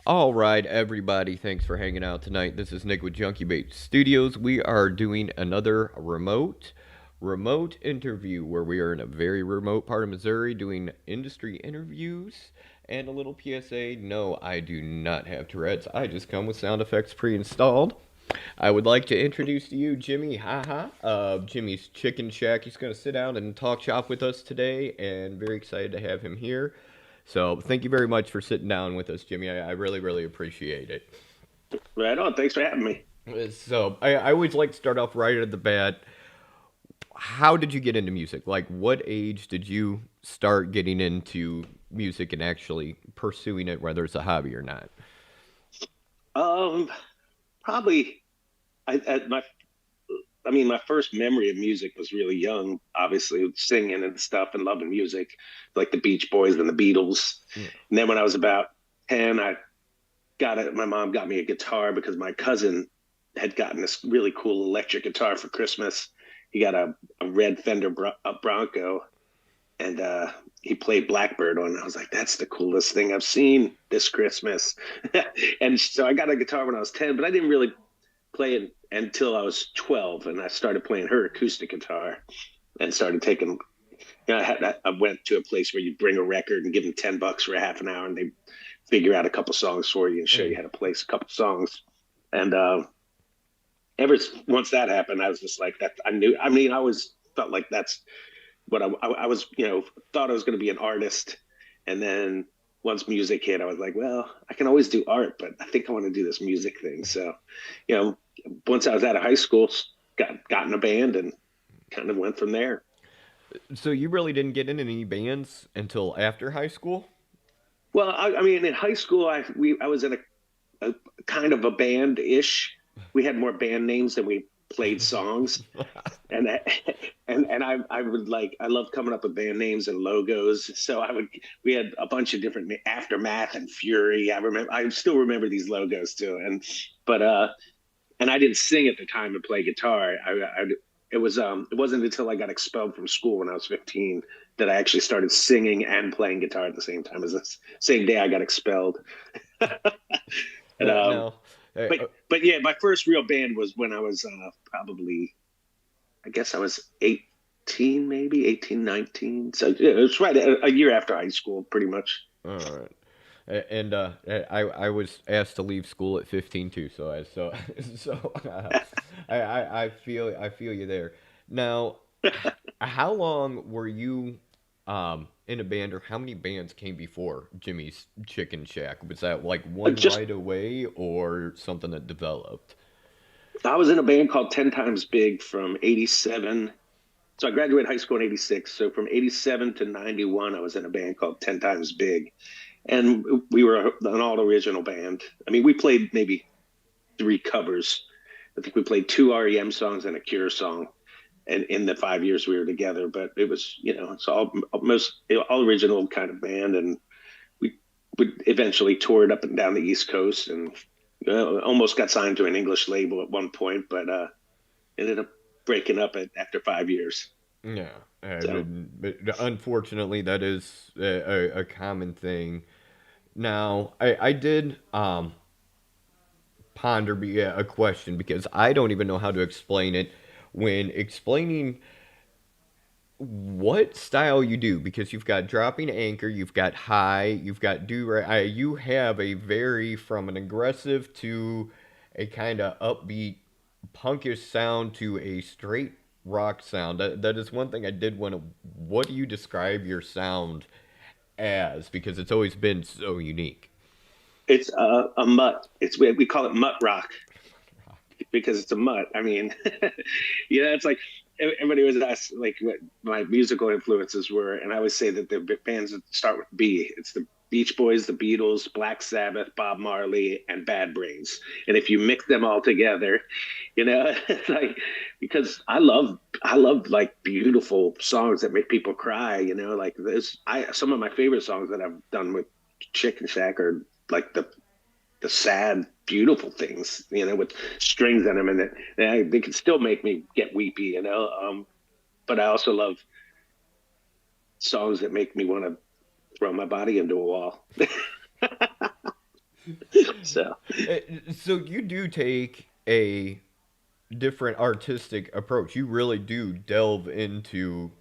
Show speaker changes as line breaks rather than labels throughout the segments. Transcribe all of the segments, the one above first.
All right, everybody, thanks for hanging out tonight. This is Nick with Junkie Bait Studios. We are doing another remote interview where we are in a very remote part of Missouri doing industry interviews and a little PSA. No, I do not have Tourette's. I just come with sound effects pre-installed. I would like to introduce to you Jimmy Haha of Jimmy's Chicken Shack. He's going to sit down and talk shop with us today, and very excited to have him here. So thank you very much for sitting down with us, Jimmy. I really, really appreciate it.
Right on. Thanks for having me.
So I always like to start off right at the bat. How did you get into music? Like, what age did you start getting into music and actually pursuing it, whether it's a hobby or not?
Um, Probably my first memory of music was really young, obviously singing and stuff and loving music, like the Beach Boys and the Beatles.
Yeah.
And then when I was about 10, I got it. My mom got me a guitar because my cousin had gotten this really cool electric guitar for Christmas. He got a red Fender Bronco, and he played Blackbird on it. I was like, that's the coolest thing I've seen this Christmas. And so I got a guitar when I was 10, but I didn't really play it until I was 12, and I started playing her acoustic guitar and started taking. I went to a place where you bring a record and give them $10 for a half an hour, and they figure out a couple songs for you and show you
Mm.
how to play a couple songs. And ever once that happened, I was just like that. I knew. I mean, I always felt like that's what I was. Thought I was going to be an artist, and then once music hit, I was like, well, I can always do art, but I think I want to do this music thing. So, you know, once I was out of high school, got in a band and kind of went from there.
So you really didn't get in any bands until after high school?
Well, I mean, in high school, I was in a kind of a band ish. We had more band names than we played songs, and I would like I love coming up with band names and logos. So we had a bunch of different Aftermath and Fury. I still remember these logos too, but and I didn't sing at the time and play guitar. It wasn't until I got expelled from school when I was 15 that I actually started singing and playing guitar at the same time. As the same day I got expelled. And
No.
but yeah, my first real band was when I was probably, I guess I was 18, maybe 18, 19. So yeah, it was right a year after high school, pretty much.
All right. And I was asked to leave school at 15 too, so I feel you there. Now, how long were you in a band, or how many bands came before Jimmy's Chicken Shack? Was that like one
Just
right away or something that developed?
I was in a band called 10 Times Big from 87. So I graduated high school in 86. So from 87 to 91, I was in a band called 10 Times Big. And we were an all original band. I mean, we played maybe three covers. I think we played two REM songs and a Cure song, and in the 5 years we were together. But it was, it's all original kind of band, and we would eventually toured up and down the East Coast, and almost got signed to an English label at one point, but ended up breaking up after 5 years.
Yeah,
So
but unfortunately, that is a common thing. Now, I did ponder a question because I don't even know how to explain it when explaining what style you do, because you've got dropping anchor, you've got high, you've got you have a very from an aggressive to a kind of upbeat punkish sound to a straight rock sound. That is one thing I did want to. What do you describe your sound as? Because it's always been so unique.
it's a mutt. We call it mutt rock because it's a mutt. I mean, it's like everybody was asked like what my musical influences were, and I always say that the bands that start with B. It's the Beach Boys, the Beatles, Black Sabbath, Bob Marley, and Bad Brains. And if you mix them all together, it's like because I love like beautiful songs that make people cry. Like this. Some of my favorite songs that I've done with Chicken Shack are like the sad, beautiful things, with strings in them, and they can still make me get weepy. But I also love songs that make me want to throw my body into a wall. So
Uh, So you do take a different artistic approach. You really do delve into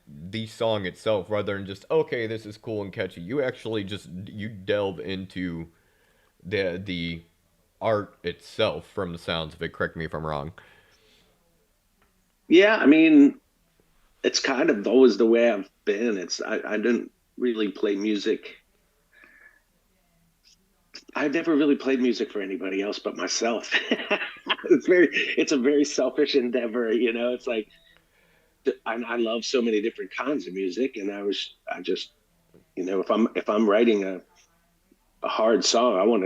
the song itself rather than just okay, this is cool and catchy. You actually just you delve into the art itself from the sounds of it. Correct me if I'm wrong.
yeah, I mean, it's kind of always the way I've been. I didn't really play music. I never really played music for anybody else but myself. It's a very selfish endeavor, you know. It's like I love so many different kinds of music, and I just you know if I'm writing a hard song, I want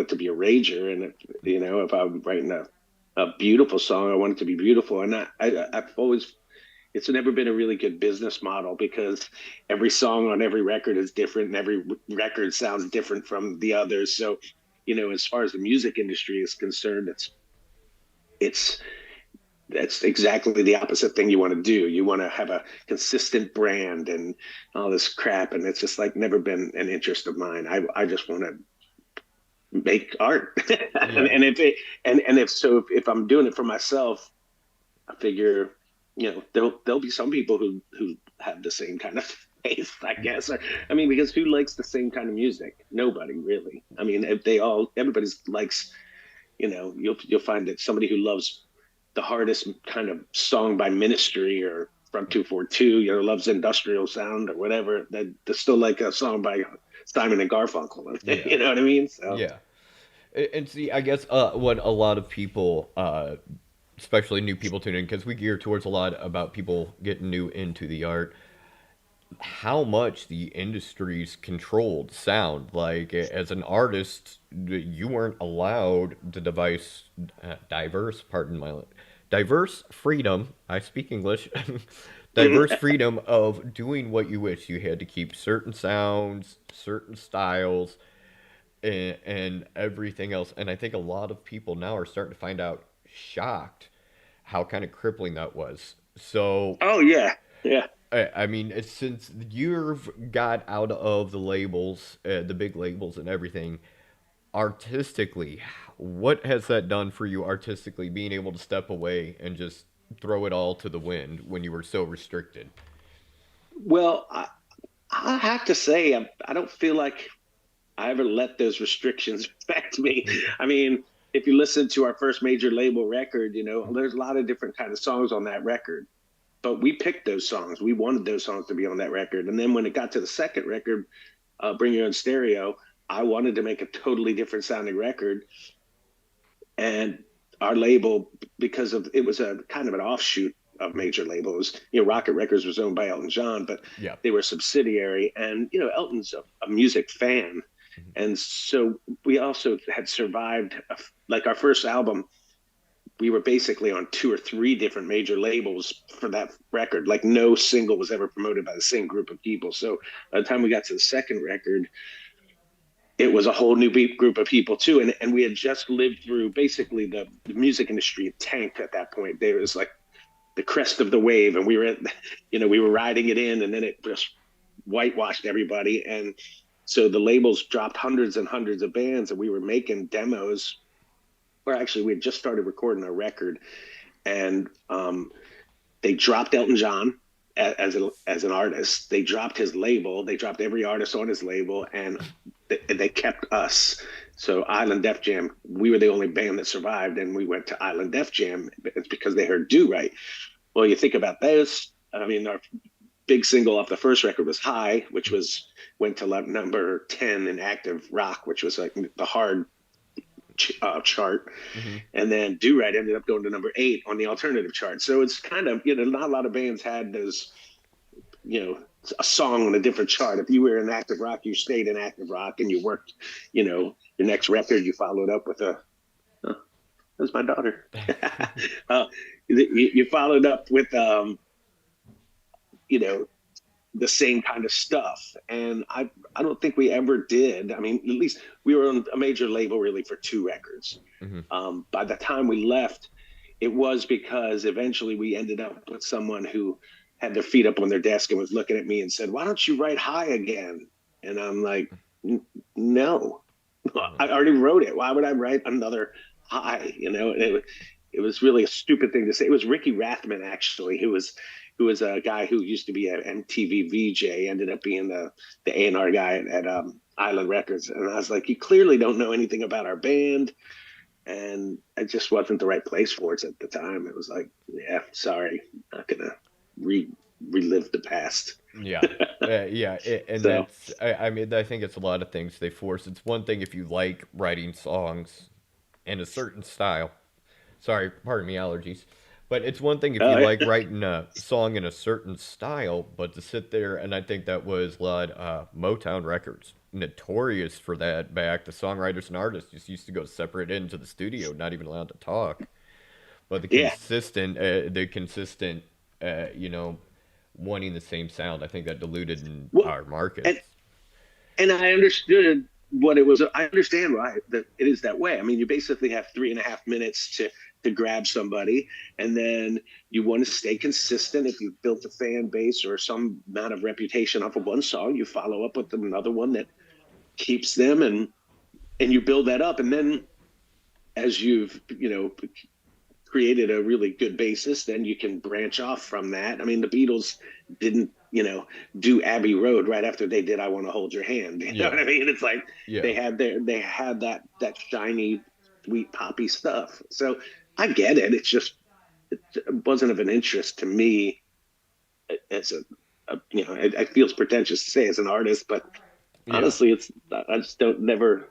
it to be a rager, and if, you know if I'm writing a beautiful song, I want it to be beautiful, and I've always it's never been a really good business model because every song on every record is different and every record sounds different from the others. So, you know, as far as the music industry is concerned, it's that's exactly the opposite thing you want to do. You want to have a consistent brand and all this crap, and it's just like never been an interest of mine. I just want to make art,
Yeah.
and and if so, if I'm doing it for myself, I figure, you know, there'll be some people who have the same kind of taste, I guess. I mean, because who likes the same kind of music? Nobody really. I mean, if they all everybody likes, you know, you'll find that somebody who loves the hardest kind of song by Ministry or from 242, you know, loves industrial sound or whatever, that they still like a song by Simon and Garfunkel.
Yeah.
You know what I mean? So
Yeah. And see, I guess what a lot of people, especially new people, tune in because we gear towards a lot about people getting new into the art. How much the industry's controlled sound. Like as an artist, you weren't allowed to diverse freedom. I speak English. Diverse freedom of doing what you wish. You had to keep certain sounds, certain styles, and everything else. And I think a lot of people now are starting to find out shocked how kind of crippling that was. So
oh yeah. Yeah.
I mean, since you've got out of the labels, the big labels and everything, artistically, what has that done for you artistically, being able to step away and just throw it all to the wind when you were so restricted?
Well, I have to say, I don't feel like I ever let those restrictions affect me. I mean, if you listen to our first major label record, you know, there's a lot of different kind of songs on that record. But we picked those songs. We wanted those songs to be on that record. And then when it got to the second record, Bring Your Own Stereo, I wanted to make a totally different sounding record. And our label, because of it was a kind of an offshoot of major labels. You know, Rocket Records was owned by Elton John, but
Yeah.
they were a subsidiary. And you know, Elton's a music fan, and so we also had survived. Like our first album, we were basically on two or three different major labels for that record. Like no single was ever promoted by the same group of people. So by the time we got to the second record, it was a whole new group of people too, and we had just lived through basically the music industry tanked at that point. There was like the crest of the wave, and we were, you know, we were riding it in, and then it just whitewashed everybody, and so the labels dropped hundreds and hundreds of bands, and we were making demos. Or actually, we had just started recording a record, and they dropped Elton John as an artist. They dropped his label. They dropped every artist on his label, and they kept us. So Island Def Jam, we were the only band that survived, and we went to Island Def Jam. It's because they heard "Do Right." Well, you think about this. I mean, our big single off the first record was "High," which was went to number 10 in active rock, which was like the hard chart,
Hmm.
and then "Do Right" ended up going to number 8 on the alternative chart. So it's kind of, you know, not a lot of bands had those, you know, a song on a different chart. If you were in active rock, you stayed in active rock, and you worked, you know, your next record you followed up with a. Oh, that's my daughter. uh, you followed up with you know, the same kind of stuff. And I don't think we ever did. I mean, at least we were on a major label really for 2 records.
Hmm.
By the time we left, it was because eventually we ended up with someone who had their feet up on their desk and was looking at me and said, "Why don't you write High again?" And I'm like, No,
Mhm.
I already wrote it. Why would I write another high? It was really a stupid thing to say. It was Ricky Rathman actually, who was a guy who used to be an MTV VJ, ended up being the A&R guy at Island Records, and I was like, you clearly don't know anything about our band, and it just wasn't the right place for us at the time. It was like, yeah, sorry, not gonna re relive the past.
Yeah. Yeah, and
So
I mean, I think it's a lot of things they force. It's one thing if you like writing songs in a certain style. Sorry, pardon me, allergies. But it's one thing if you like
yeah.
writing a song in a certain style, but to sit there, and I think that was a lot, Motown Records, notorious for that back. The songwriters and artists just used to go separate into the studio, not even allowed to talk. But
Yeah.
the consistent, you know, wanting the same sound, I think that diluted in
Well,
our markets.
and and I understood what it was. I understand why that it is that way. I mean, you basically have 3.5 minutes to grab somebody, and then you want to stay consistent. If you've built a fan base or some amount of reputation off of one song, you follow up with another one that keeps them, and you build that up, and then as you've created a really good basis, then you can branch off from that. I mean, the Beatles didn't, do Abbey Road right after they did I Want to Hold Your Hand. You know
Yeah,
what I mean? It's like
yeah,
they had that shiny, sweet poppy stuff. So I get it. It's just it wasn't of an interest to me as it feels pretentious to say as an artist, but
yeah.
honestly, it's I just don't never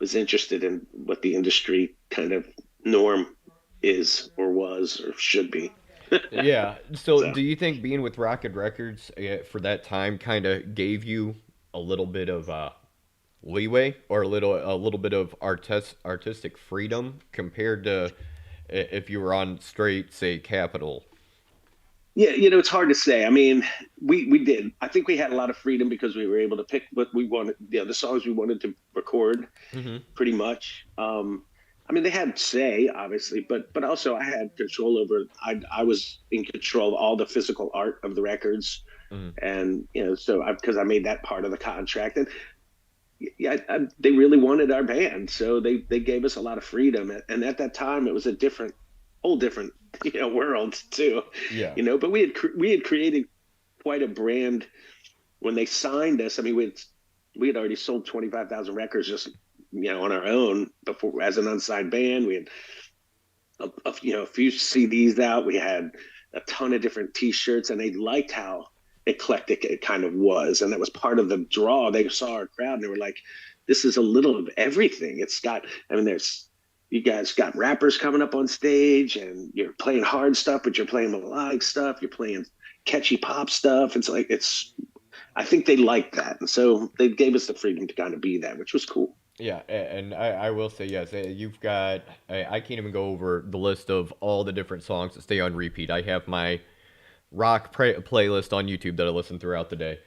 was interested in what the industry kind of norm is or was or should be.
Yeah. So,
So
do you think being with Rocket Records for that time kind of gave you a little bit of leeway or a little bit of artistic freedom compared to if you were on straight, say, Capitol?
yeah, it's hard to say. I mean, we did. I think we had a lot of freedom because we were able to pick what we wanted, the songs we wanted to record,
Mm-hmm.
pretty much. I mean, they had say obviously, but also I had control over. I was in control of all the physical art of the records,
Mm-hmm.
and so because I made that part of the contract, and yeah, they really wanted our band, so they gave us a lot of freedom. And at that time, it was a whole different world too,
Yeah.
But we had created quite a brand when they signed us. I mean, we had already sold 25,000 records just on our own before as an unsigned band. We had a few CDs out. We had a ton of different T-shirts, and they liked how eclectic it kind of was, and that was part of the draw. They saw our crowd, and they were like, "This is a little of everything." It's got, I mean, there's you guys got rappers coming up on stage, and you're playing hard stuff, but you're playing melodic stuff. You're playing catchy pop stuff. It's like it's. I think they liked that, and so they gave us the freedom to kind of be that, which was cool.
Yeah, and I will say yes. You've got I can't even go over the list of all the different songs that stay on repeat. I have my playlist on YouTube that I listen throughout the day.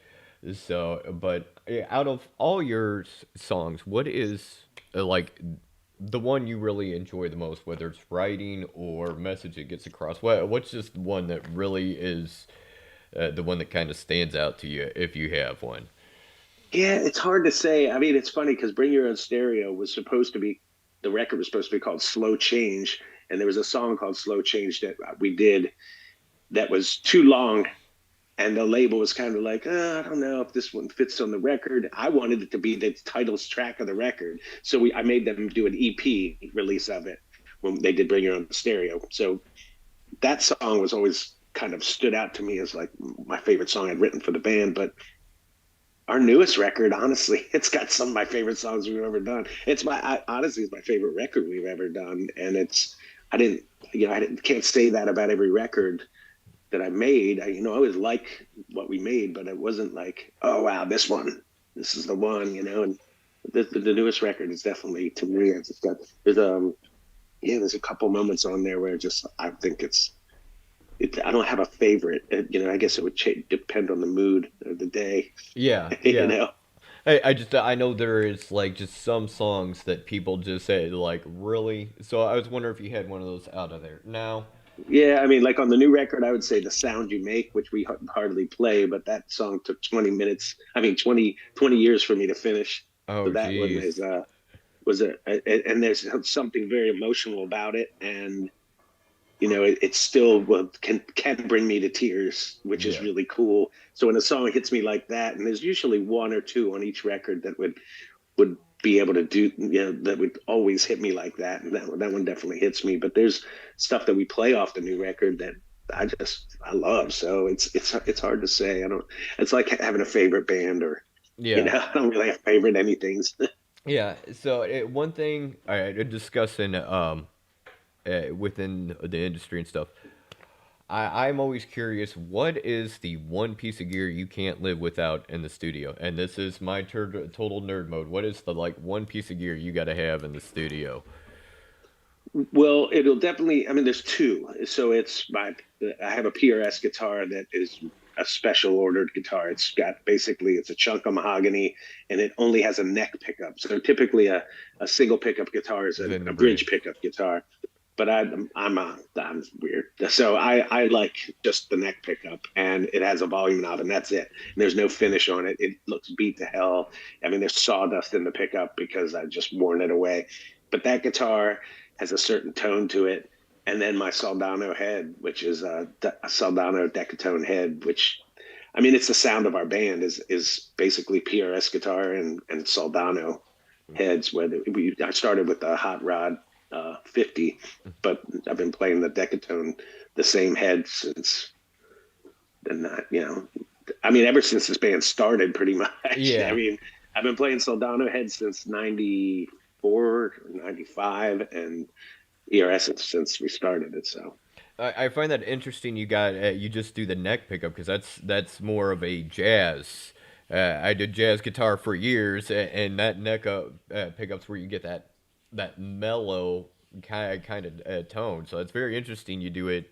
So, but out of all your songs, what is like the one you really enjoy the most, whether it's writing or message it gets across? What's just one that really is the one that kind of stands out to you if you have one?
Yeah, it's hard to say. I mean, it's funny because Bring Your Own Stereo was supposed to be, the record was supposed to be called Slow Change. And there was a song called Slow Change that we did that was too long. And the label was kind of like, I don't know if this one fits on the record. I wanted it to be the titles track of the record. So I made them do an EP release of it when they did Bring Your Own Stereo. So that song was always kind of stood out to me as like my favorite song I'd written for the band. But our newest record, honestly, it's got some of my favorite songs we've ever done. Honestly, it's my favorite record we've ever done. And I didn't, can't say that about every record that I made. I always like what we made, but it wasn't like, oh, wow, this is the one, and the newest record is definitely, to me, it's just got, there's a couple moments on there where I think I don't have a favorite. I guess it would depend on the mood of the day,
Yeah,
you
yeah.
know?
I know there is like just some songs that people just say like really. So I was wondering if you had one of those out of there. Now,
Yeah, I mean, like on the new record, I would say "The Sound You Make," which we hardly play, but that song took 20 minutes. I mean, 20 years for me to finish. So
Oh,
that one
geez.
is was and there's something very emotional about it, and it still can bring me to tears, which is
Yeah.
really cool. So when a song hits me like that, and there's usually one or two on each record that would be able to do, that would always hit me like that, and that one definitely hits me. But there's stuff that we play off the new record that I love. So it's hard to say. I don't. It's like having a favorite band, or
Yeah.
I don't really have favorite anythings.
Yeah. So one thing I discussing within the industry and stuff, I'm always curious, what is the one piece of gear you can't live without in the studio? And this is my total nerd mode. What is the like one piece of gear you got to have in the studio?
Well, it'll definitely. I mean, there's two. So I have a PRS guitar that is a special ordered guitar. It's a chunk of mahogany, and it only has a neck pickup. So typically a single pickup guitar is
Then the
a bridge
bridge.
pickup guitar. But I'm weird. So I like just the neck pickup, and it has a volume knob, and that's it. And there's no finish on it. It looks beat to hell. I mean, there's sawdust in the pickup because I just worn it away. But that guitar has a certain tone to it. And then my Soldano head, which is a Soldano Decatone head, which I mean, it's the sound of our band is basically PRS guitar and Soldano heads. I started with the Hot Rod 50, but I've been playing the Decatone, the same head since then. I mean, ever since this band started, pretty much. I
Yeah.
mean, I've been playing Soldano heads since '94, '95, and ERS since we started it. So
I find that interesting. You just do the neck pickup because that's more of a jazz. I did jazz guitar for years, and that neck pickups where you get that mellow kind of tone. So it's very interesting. You do it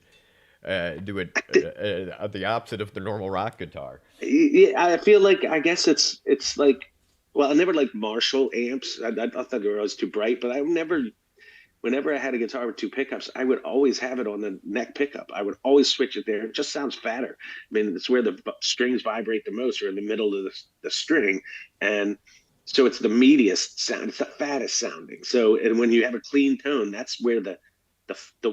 the opposite of the normal rock guitar.
yeah, I feel like I guess it's like, well, I never liked Marshall amps. I thought they were always too bright, but I never. Whenever I had a guitar with two pickups, I would always have it on the neck pickup. I would always switch it there. It just sounds fatter. I mean, it's where the strings vibrate the most, or in the middle of the string, and so it's the meatiest sound. It's the fattest sounding. So, and when you have a clean tone, that's where the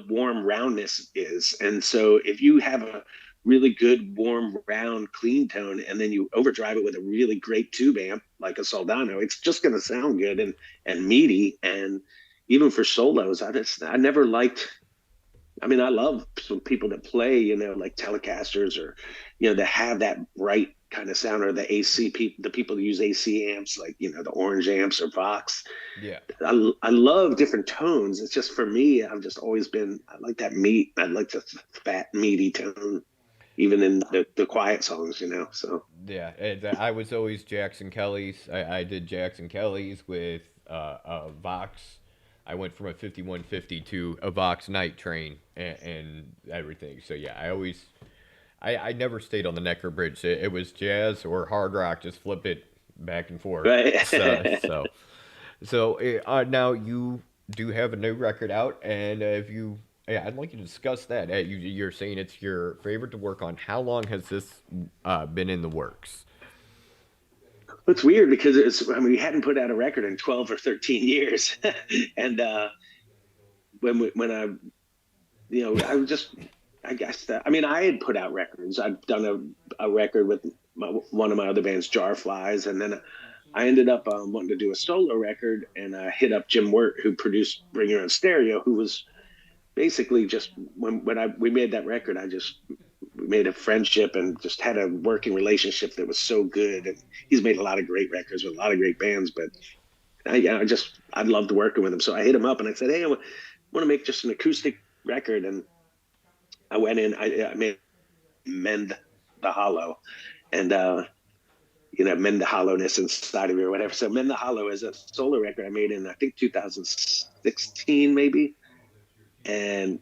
warm roundness is. And so, if you have a really good warm round clean tone, and then you overdrive it with a really great tube amp like a Soldano, it's just going to sound good and meaty. And even for solos, I never liked. I mean, I love some people that play, like Telecasters, or that have that bright kind of sound, or the people that use AC amps, like the Orange amps or Vox.
Yeah.
I love different tones. It's just for me, I've just always been. I like that meat. I like the fat meaty tone, even in the quiet songs. So
Yeah, I was always Jackson Kelly's. I did Jackson Kelly's with Vox. I went from a 5150 to a Vox Night Train and everything. So yeah, I never stayed on the Necker Bridge. It was jazz or hard rock, just flip it back and forth. So
right.
so now you do have a new record out, and if you, yeah, I'd like you to discuss that. You're saying it's your favorite to work on. How long has this been in the works?
It's weird because I mean, we hadn't put out a record in 12 or 13 years. And when I was just, I guess that, I mean, I had put out records. I'd done a record with one of my other bands, Jar Flies. And then I ended up wanting to do a solo record, and I hit up Jim Wirt, who produced Bring Your Own Stereo, who was basically just we made that record, we made a friendship and just had a working relationship that was so good. And he's made a lot of great records with a lot of great bands, but I loved working with him. So I hit him up and I said, hey, I want to make just an acoustic record. And I went in, I made Mend the Hollow, and mend the hollowness inside of you or whatever. So Mend the Hollow is a solo record I made in, I think, 2016 maybe. And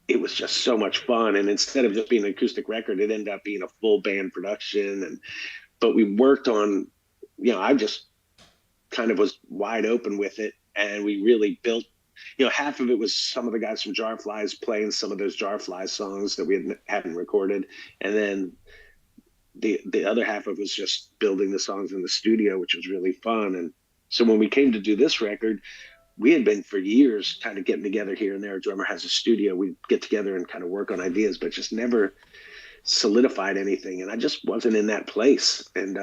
it was just so much fun. And instead of just being an acoustic record, it ended up being a full band production. But we worked on, I just kind of was wide open with it. And we really built half of it was some of the guys from Jarflies playing some of those Jarflies songs that hadn't recorded, and then the other half of it was just building the songs in the studio, which was really fun. And so when we came to do this record, we had been for years kind of getting together here and there. A drummer has a studio. We get together and kind of work on ideas, but just never solidified anything. And I just wasn't in that place. And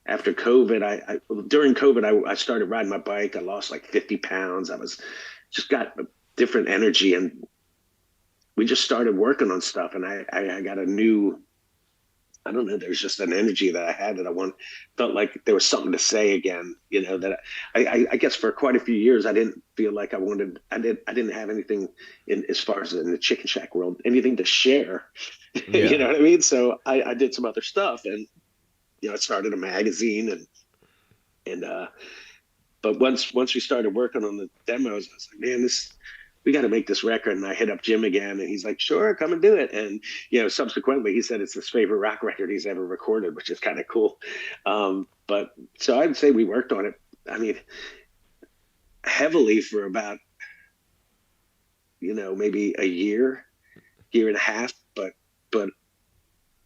after COVID, during COVID, I started riding my bike. I lost like 50 pounds. I was just got a different energy, and we just started working on stuff. And I got a new, I don't know, there's just an energy that I had that felt like there was something to say again, that I guess for quite a few years, I didn't feel like I didn't have anything as far as in the Chicken Shack world, anything to share,
Yeah.
you know what I mean? So I did some other stuff, and, I started a magazine, and but once we started working on the demos, I was like, man, we got to make this record. And I hit up Jim again, and he's like, sure, come and do it. And, subsequently he said it's his favorite rock record he's ever recorded, which is kind of cool. But so I'd say we worked on it, I mean, heavily for about, maybe a year and a half. But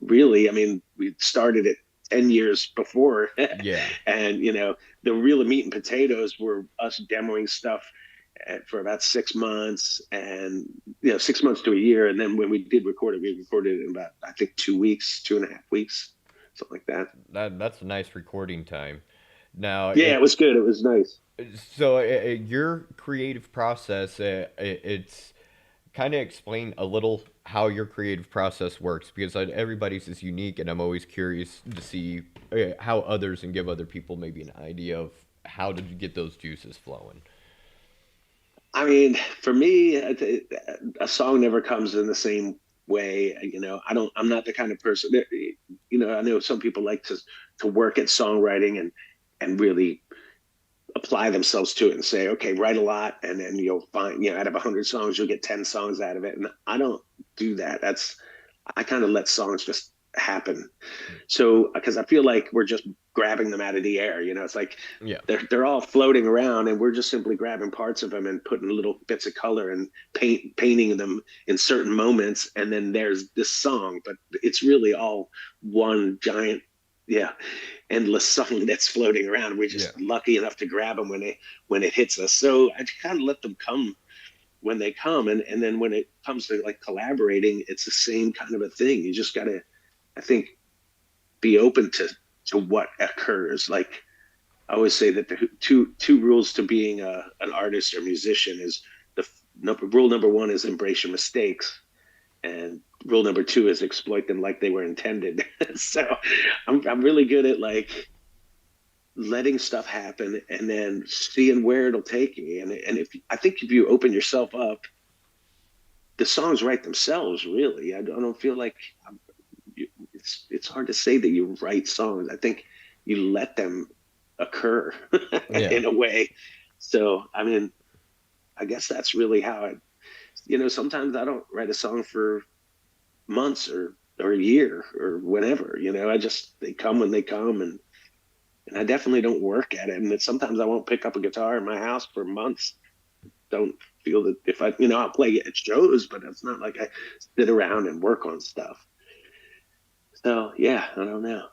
really, I mean, we started it 10 years before.
Yeah.
And, the real meat and potatoes were us demoing stuff for about 6 months, and 6 months to a year. And then when we did record it, we recorded it in about, I think, 2 weeks, 2.5 weeks, something like that.
That's a nice recording time. Now,
Yeah, it was good. It was nice.
so your creative process, it's kind of explain a little how your creative process works, because everybody's is unique, and I'm always curious to see how others, and give other people maybe an idea of how did you get those juices flowing.
I mean, for me, a song never comes in the same way. I'm not the kind of person that, I know some people like to work at songwriting and really apply themselves to it and say, okay, write a lot, and then you'll find, out of 100 songs, you'll get 10 songs out of it. And I don't do that. I kind of let songs just happen. So, because I feel like we're just grabbing them out of the air, it's like
Yeah.
they're all floating around, and we're just simply grabbing parts of them and putting little bits of color and painting them in certain moments. And then there's this song, but it's really all one giant, yeah, endless song that's floating around. We're just lucky enough to grab them when it hits us. So I kind of let them come when they come, and then when it comes to like collaborating, it's the same kind of a thing. You just gotta, I think, be open to what occurs. Like I always say that the two rules to being an artist or musician is rule number one is embrace your mistakes, and rule number two is exploit them like they were intended. So I'm really good at like letting stuff happen and then seeing where it'll take me. And I think if you open yourself up, the songs write themselves. Really, I don't feel like it's hard to say that you write songs. I think you let them occur
Yeah.
in a way. So I mean, I guess that's really how sometimes I don't write a song for months or a year or whatever. They come when they come, and I definitely don't work at it. And that sometimes I won't pick up a guitar in my house for months. Don't feel that if I'll play it at shows, but it's not like I sit around and work on stuff. So yeah, I don't know.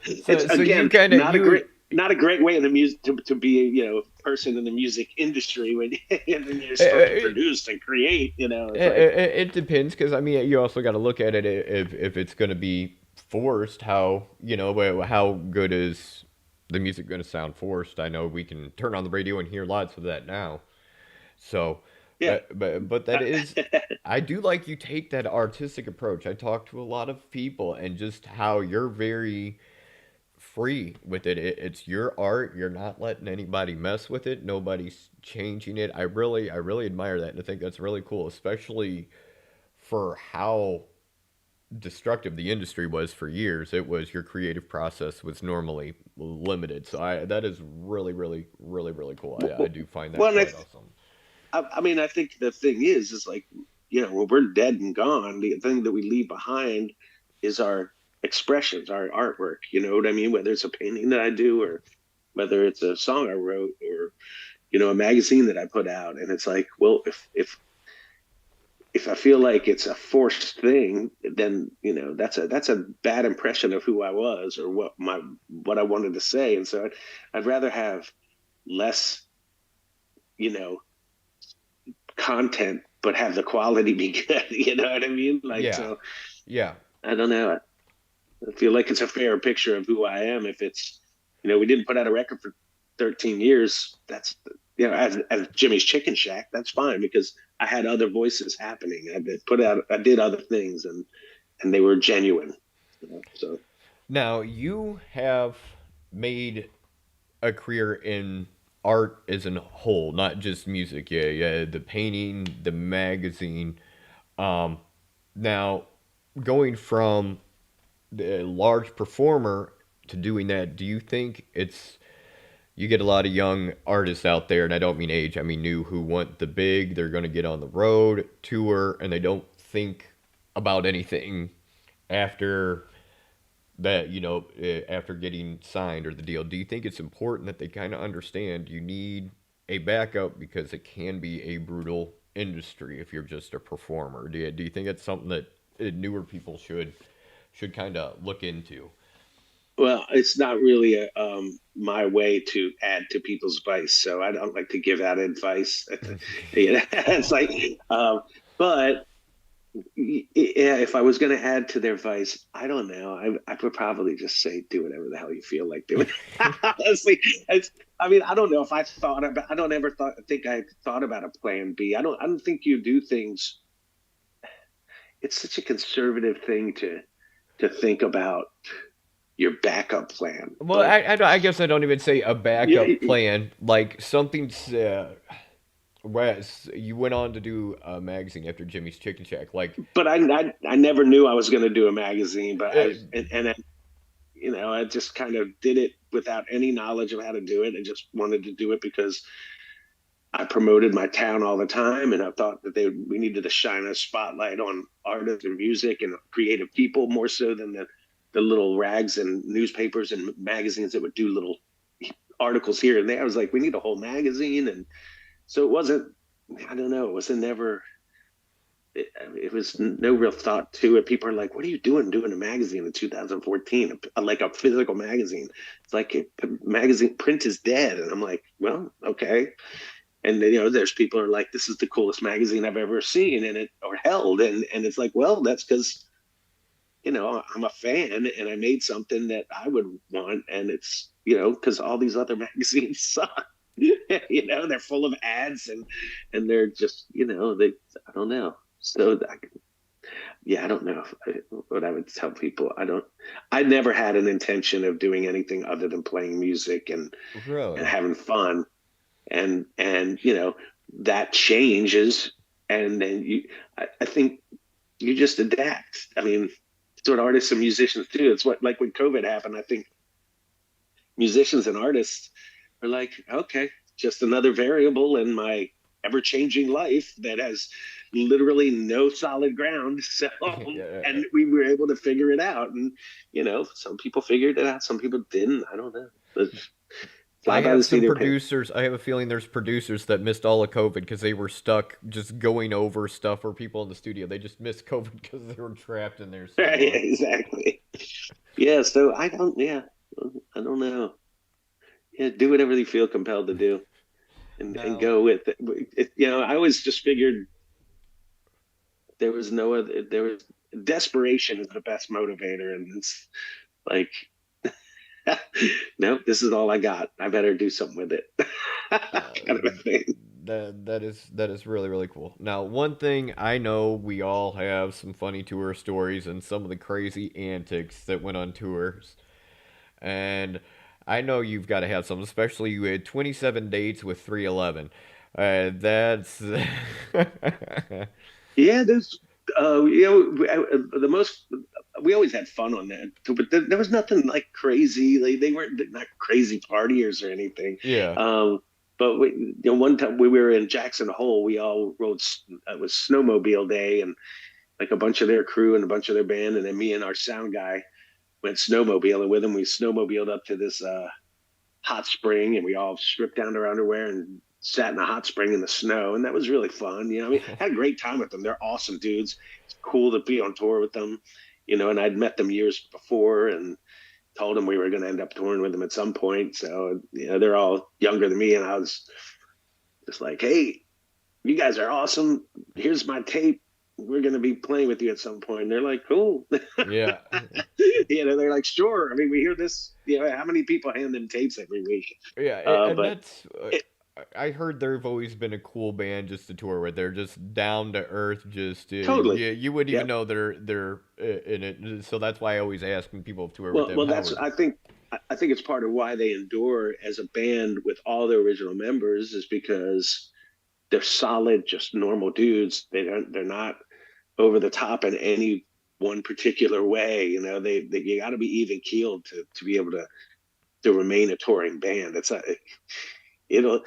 It's
So you
again
kind of you
not a great way in the music to be a person in the music industry when and then you start to
it,
produce and create. It's
it,
like
it depends, because I mean you also got to look at it, if it's going to be forced, how how good is the music going to sound forced. I know we can turn on the radio and hear lots of that now. So,
yeah.
but that is, I do like you take that artistic approach. I talk to a lot of people, and just how you're very free with it. It's your art. You're not letting anybody mess with it. Nobody's changing it. I really admire that, and I think that's really cool, especially for how destructive the industry was for years. It was, your creative process was normally limited. So that is really, really, really, really cool. I do find that
Well, and
quite awesome.
I mean, I think the thing is like, when we're dead and gone, the thing that we leave behind is our expressions, our artwork. You know what I mean? Whether it's a painting that I do, or whether it's a song I wrote, or a magazine that I put out. And it's like, well, if I feel like it's a forced thing, then that's a bad impression of who I was or what I wanted to say. And so I'd rather have less, you know, content, but have the quality be good. You know what I mean? Like,
Yeah.
so
Yeah.
I don't know. I feel like it's a fair picture of who I am. If it's, we didn't put out a record for 13 years. That's, as Jimmy's Chicken Shack, that's fine because I had other voices happening. I did other things and they were genuine. So,
Now, you have made a career in art as a whole, not just music. Yeah, yeah, the painting, the magazine. Um, Now, going from the large performer to doing that, do you think it's you get a lot of young artists out there, and I don't mean age, I mean new, who want the big, they're going to get on the road, tour, and they don't think about anything after that, after getting signed or the deal. Do you think it's important that they kind of understand you need a backup because it can be a brutal industry if you're just a performer? Do you think it's something that newer people should kind of look into?
well, it's not really my way to add to people's vice, so I don't like to give out advice. It's like, but yeah, if I was going to add to their vice, I don't know. I would probably just say do whatever the hell you feel like doing. Honestly, I mean, I don't know if I thought about. I don't ever think I thought about a plan B. I don't think you do things. It's such a conservative thing to think about your backup plan,
Well,
but
I guess I don't even say a
yeah,
backup plan. Like something's. Whereas you went on to do a magazine after Jimmy's Chicken Shack. Like,
but I never knew I was going to do a magazine, but
uh,
I just kind of did it without any knowledge of how to do it. I just wanted to do it because I promoted my town all the time, and I thought that we needed to shine a spotlight on artists and music and creative people more so than the little rags and newspapers and magazines that would do little articles here and there. I was like, we need a whole magazine, and so it wasn't. I don't know. It was never. It was no real thought to it. People are like, "What are you doing a magazine in 2014, like a physical magazine?" It's like magazine print is dead, and I'm like, "Well, okay." And there's people are like, "This is the coolest magazine I've ever seen," and it or held, and it's like, well, that's because I'm a fan and I made something that I would want, and it's because all these other magazines suck. They're full of ads and they're just they I don't know. So yeah, I don't know what I would tell people. I never had an intention of doing anything other than playing music and
really?
having fun. And that changes. And then I think you just adapt. I mean, it's what artists and musicians do. It's what, like when COVID happened, I think musicians and artists are like, okay, just another variable in my ever changing life that has literally no solid ground. So,
Yeah.
and we were able to figure it out. And, some people figured it out, some people didn't. I don't know. But
I
fly by the
have
seat
some
of your pants.
producers. I have a feeling there's producers that missed all of COVID because they were stuck just going over stuff for people in the studio. They just missed COVID because they were trapped in there so
Yeah,
long.
exactly. Yeah. So I don't know. Yeah. Do whatever you feel compelled to do and
Now,
go with it. I always just figured there was no other, there was desperation is the best motivator. And it's like, nope, this is all I got. I better do something with it.
uh,
Kind of a thing.
that is really really cool. Now, one thing I know we all have some funny tour stories and some of the crazy antics that went on tours, and I know you've got to have some. Especially you had 27 dates with 311. That's
Yeah, there's, the most, we always had fun on that, but there was nothing like crazy. Like they weren't not crazy partiers or anything.
yeah.
Um, but one time we were in Jackson Hole, we all rode, it was snowmobile day and like a bunch of their crew and a bunch of their band. And then me and our sound guy went snowmobiling with him. We snowmobiled up to this, hot spring and we all stripped down our underwear and sat in a hot spring in the snow, and that was really fun. I mean, I had a great time with them. They're awesome dudes. It's cool to be on tour with them. And I'd met them years before and told them we were going to end up touring with them at some point. So they're all younger than me, and I was just like, hey, you guys are awesome. Here's my tape. We're going to be playing with you at some point. And they're like, cool.
Yeah.
They're like, sure. I mean, we hear this. How many people hand them tapes every week?
Yeah, and
But
that's
it,
I heard they've always been a cool band just to tour with. They're just down to earth. Just
totally.
yeah, you wouldn't even
Yep.
know they're in it. So that's why I always ask when people tour with them
Well,
how
that's
are.
I think it's part of why they endure as a band with all the original members is because they're solid, just normal dudes. They're not over the top in any one particular way. They you got to be even keeled to be able to remain a touring band. It's a it'll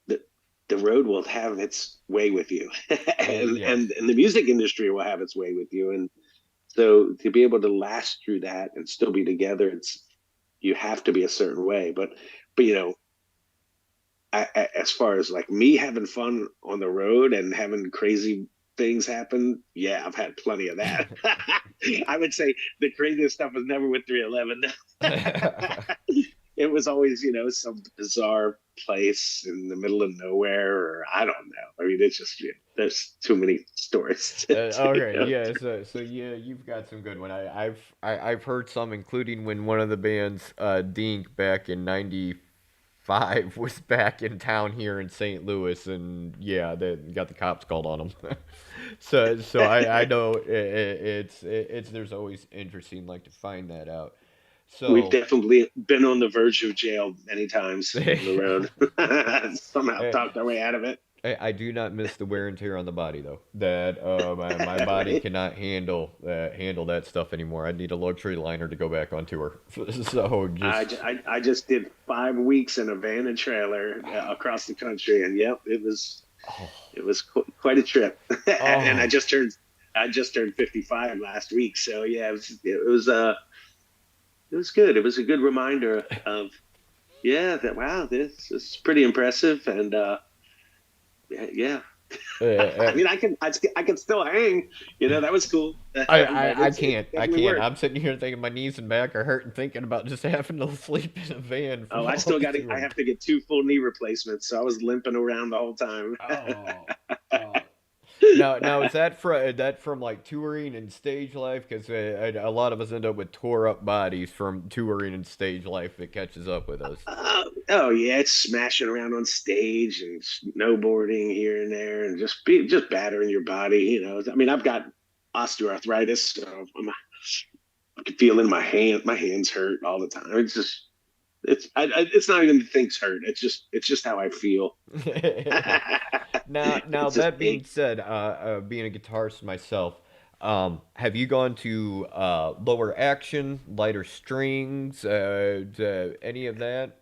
the, the road will have its way with you, and,
Yes.
and and the music industry will have its way with you. And so to be able to last through that and still be together, you have to be a certain way. But as far as like me having fun on the road and having crazy things happen, yeah, I've had plenty of that. I would say the craziest stuff was never with 311. It was always, some bizarre place in the middle of nowhere, or I don't know. I mean, it's just, there's too many stories.
Okay, yeah, so yeah, you've got some good one. I've heard some, including when one of the bands, Dink, back in '95, was back in town here in St. Louis, and yeah, they got the cops called on them. So I know it's there's always interesting like to find that out.
We've
So.
definitely been on the verge of jail many times on the
Yeah.
road. Somehow
Eh,
talked our way out of it.
I do not miss the wear and tear on the body though. That my body
Right?
cannot handle that stuff anymore. I need a luxury liner to go back on tour. So just
I just did 5 weeks in a van and trailer across the country, and yep,
oh
it was quite a trip. And I
oh
just turned 55 last week, so yeah, it was good. It was a good reminder of yeah that wow, this is pretty impressive. And yeah. I
uh,
mean, I can still hang. That was cool. But
I
it
can't. I
definitely
can't.
worked.
I'm sitting here thinking my knees and back are hurting thinking about just having to sleep in a van
Oh,
from
I
all
still
the
got to. I
touring.
have to get two full knee replacements, so I was limping around the whole time.
Oh, oh. Now is that from like touring and stage life? Because a lot of us end up with tore up bodies from touring and stage life that catches up with us.
Oh yeah, it's smashing around on stage and snowboarding here and there, and just battering your body. I mean, I've got osteoarthritis, so I can feel in my hand. My hands hurt all the time. It's not even the things hurt. It's just how I feel.
Now
It's just
that being
ache.
said, being a guitarist myself, have you gone to lower action, lighter strings, any of that?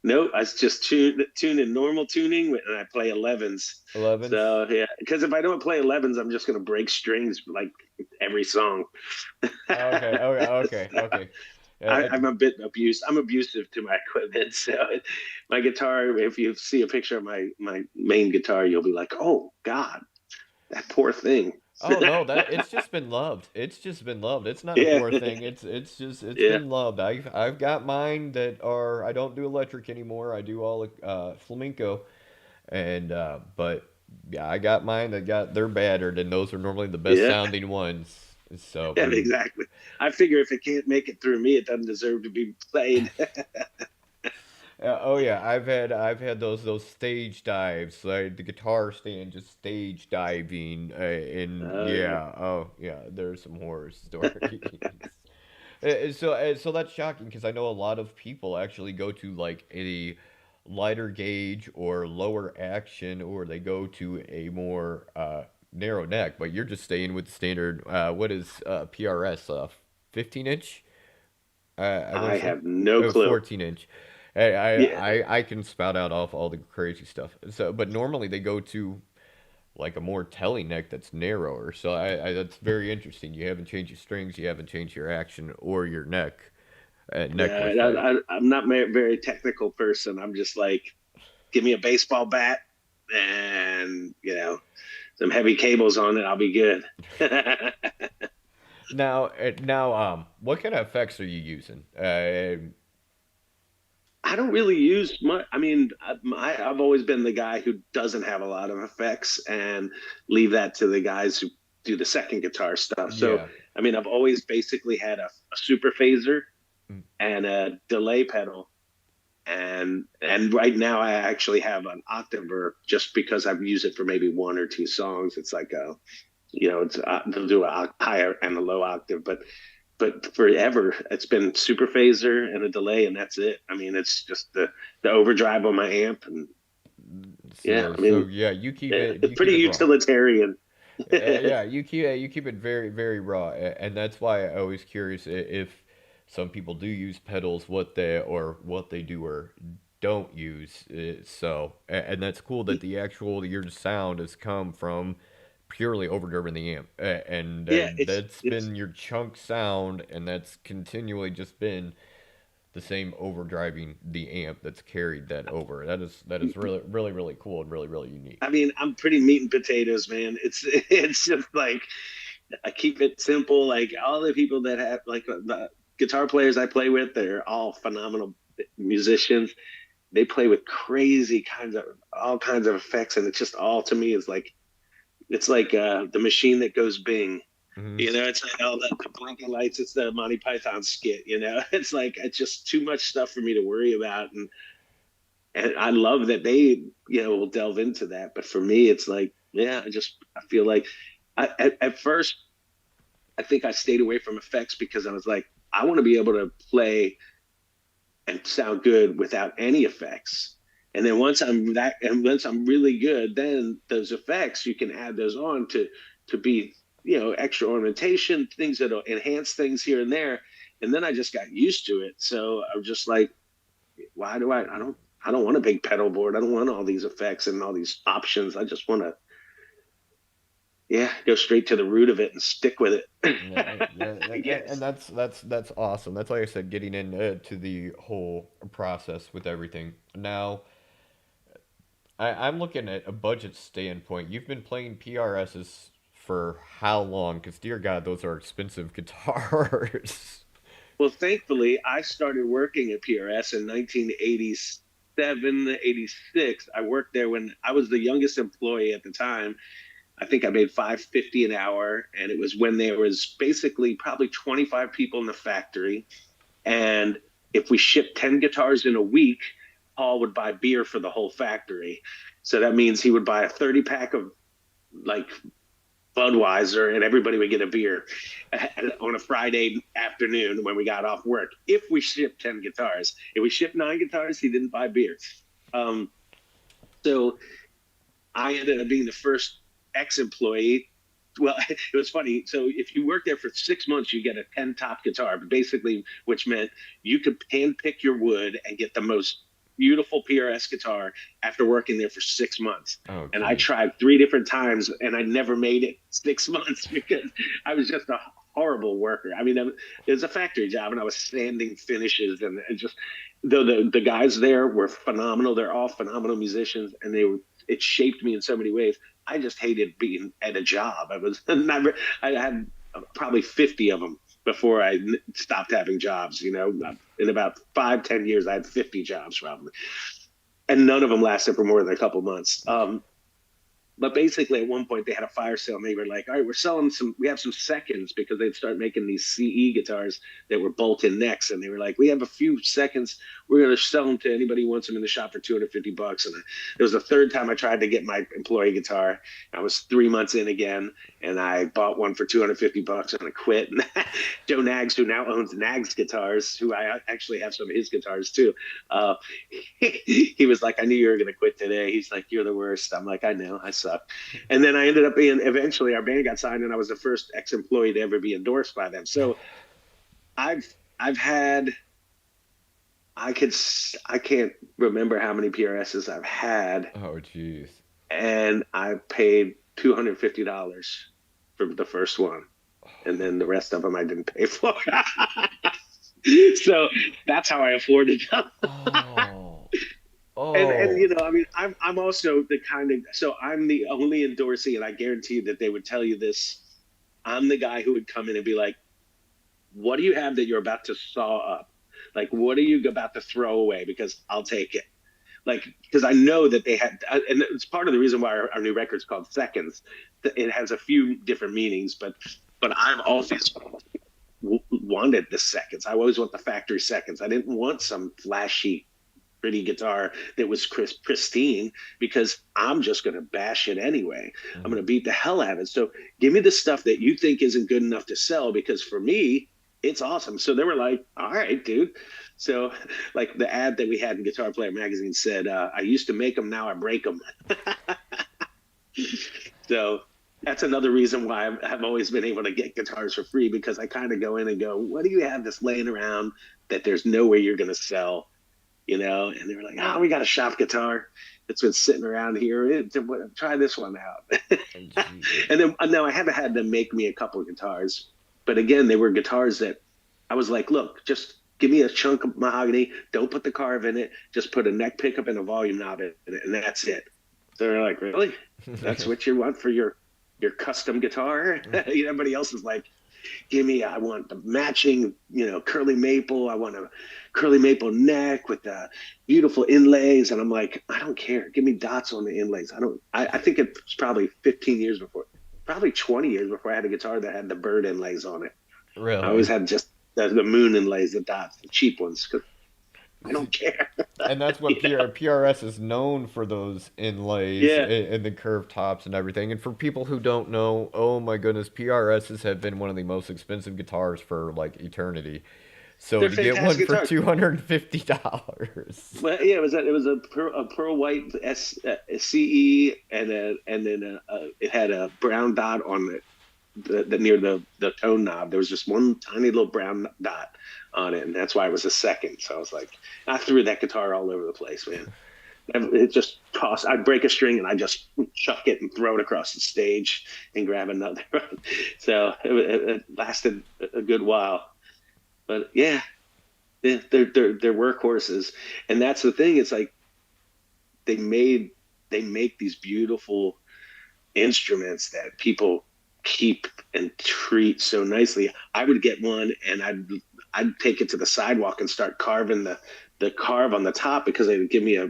No, I just tune in normal tuning and I play 11s.
11s?
So yeah, because if I don't play 11s, I'm just gonna break strings like every song.
Okay, okay, okay, okay.
I'm a bit abused. I'm abusive to my equipment. So my guitar, if you see a picture of my main guitar, you'll be like, oh God, that poor thing.
Oh no, that it's just been loved. It's just been loved. It's not a
Yeah,
poor thing. It's
yeah.
been loved. I've got mine that are I don't do electric anymore. I do all flamenco, and but yeah, I got mine that got they're battered, and those are normally the best
Yeah,
sounding ones. So,
yeah,
but
exactly. I figure if it can't make it through me, it doesn't deserve to be played.
oh yeah, I've had those stage dives, like the guitar stand just stage diving, and
Oh yeah.
yeah, oh yeah, there's some horror stories. So that's shocking because I know a lot of people actually go to like a lighter gauge or lower action, or they go to a more narrow neck. But you're just staying with the standard. What is PRS? 15 inch? I want
I
to say
have no clue.
14 inch. I, I
Yeah,
I can spout out off all the crazy stuff. So, but normally they go to like a more telly neck that's narrower. So that's very interesting. You haven't changed your strings, you haven't changed your action or your neck
yeah.
width.
I'm not a very technical person. I'm just like, give me a baseball bat and some heavy cables on it. I'll be good.
What kind of effects are you using?
I don't really use much. I mean, I've always been the guy who doesn't have a lot of effects and leave that to the guys who do the second guitar stuff. So,
Yeah.
I mean, I've always basically had a super phaser
Mm.
and a delay pedal. And right now I actually have an octaver just because I've used it for maybe one or two songs. It's like it's they'll do a higher and a low octave, but forever it's been super phaser and a delay, and that's it. I mean, it's just the overdrive on my amp, and yeah, I
So
mean,
yeah,
it's
you keep
pretty
it raw.
utilitarian.
Yeah, you keep it very very raw, and that's why I was curious if some people do use pedals, what they do or don't use. And that's cool that the actual your sound has come from purely overdriven the amp, and
Yeah,
that's
it's
been your chunk sound, and that's continually just been the same overdriving the amp that's carried that over. That is really really really cool and really really unique.
I mean, I'm pretty meat and potatoes, man. It's just like I keep it simple. Like all the people that have like the guitar players I play with, they're all phenomenal musicians. They play with crazy kinds of all kinds of effects, and it's just all to me is like it's like the machine that goes bing.
Hmm.
It's like all the blinking lights. It's the Monty Python skit. It's like it's just too much stuff for me to worry about, and I love that they will delve into that. But for me, it's like yeah, I feel like at first I think I stayed away from effects because I was like I want to be able to play and sound good without any effects. And then once I'm really good, then those effects you can add those on to be extra ornamentation, things that'll enhance things here and there. And then I just got used to it. So I'm just like, why do I don't want a big pedal board. I don't want all these effects and all these options. I just want to go straight to the root of it and stick with it. I
And
guess.
that's awesome. That's like I said, getting into to the whole process with everything. Now, I'm looking at a budget standpoint. You've been playing PRSs for how long? Because dear God, those are expensive guitars.
Well, thankfully, I started working at PRS in 1987, 86. I worked there when I was the youngest employee at the time. I think I made 550 an hour, and it was when there was basically probably 25 people in the factory. And if we shipped 10 guitars in a week, Paul would buy beer for the whole factory. So that means he would buy a 30 pack of like Budweiser, and everybody would get a beer on a Friday afternoon when we got off work. If we shipped 10 guitars, if we shipped 9 guitars, he didn't buy beer. Um, so I ended up being the first ex-employee. Well, it was funny. So if you work there for 6 months, you get a 10 top guitar, basically, which meant you could hand pick your wood and get the most beautiful PRS guitar after working there for 6 months.
Oh,
And I
geez.
tried 3 different times and I never made it 6 months because I was just a horrible worker. I mean, it was a factory job and I was sanding finishes and just though the guys there were phenomenal. They're all phenomenal musicians and it shaped me in so many ways. I just hated being at a job. I was never. I had probably 50 of them before I stopped having jobs. In about 5, 10 years, I had 50 jobs probably, and none of them lasted for more than a couple months. But basically, at one point, they had a fire sale, and they were like, "All right, we're selling some. We have some seconds because they'd start making these CE guitars that were bolt-in necks, and they were like, we have a few seconds. We're going to sell them to anybody who wants them in the shop for $250." And it was the third time I tried to get my employee guitar. I was 3 months in again, and I bought one for $250, and I quit. And Joe Nags, who now owns Nags Guitars, who I actually have some of his guitars too. Uh, he was like, "I knew you were going to quit today." He's like, "You're the worst." I'm like, "I know, I suck." And then I ended up being eventually our band got signed, and I was the first ex-employee to ever be endorsed by them. So I've had I could I can't remember how many PRSs I've had,
Oh, jeez.
and I paid $250 for the first one, and then the rest of them I didn't pay for. So that's how I afforded them.
Oh.
And
Oh,
I mean, I'm also the kind of, so I'm the only endorsee, and I guarantee you that they would tell you this. I'm the guy who would come in and be like, "What do you have that you're about to saw up? Like, what are you about to throw away? Because I'll take it." Like, because I know that they had, and it's part of the reason why our new record's called Seconds. It has a few different meanings, but I've always wanted the seconds. I always want the factory seconds. I didn't want some flashy pretty guitar that was pristine, because I'm just going to bash it anyway. I'm going
mhm.
to beat the hell out of it. So give me the stuff that you think isn't good enough to sell, because for me, it's awesome. So they were like, all right, dude. So like the ad that we had in Guitar Player magazine said, I used to make them, now I break them. So that's another reason why I've always been able to get guitars for free, because I kind of go in and go, what do you have that's laying around that there's no way you're going to sell? And they were like, "Oh, we got a shop guitar that's been sitting around here. Try this one out."
Jeez.
And then no, I haven't had them make me a couple of guitars, but again, they were guitars that I was like, "Look, just give me a chunk of mahogany. Don't put the carve in it. Just put a neck pickup and a volume knob in it, and that's it." So they're like, "Really? That's what you want for your custom guitar?" Everybody else is like, I want the matching, curly maple. I want a curly maple neck with the beautiful inlays. And I'm like, I don't care. Give me dots on the inlays. I think it's probably 15 years before, probably 20 years before I had a guitar that had the bird inlays on it. I always
Really?
had just the moon inlays, the dots, the cheap ones, because I don't care.
And that's what
Yeah.
PRS is known for, those inlays
Yeah.
and the curved tops and everything. And for people who don't know, oh my goodness, PRSs have been one of the most expensive guitars for like eternity. So
They're
to get one
fantastic
for
guitars.
$250.
Well, yeah, it was a pearl white CE, and then it had a brown dot on the near the tone knob. There was just one tiny little brown dot on it, and that's why it was a second. So I was like, I threw that guitar all over the place, man. It just tossed. I'd break a string and I just chuck it and throw it across the stage and grab another. So it lasted a good while. But yeah, they're workhorses, and that's the thing. It's like they made they make these beautiful instruments that people keep and treat so nicely. I would get one and I'd take it to the sidewalk and start carving the carve on the top, because they would give me a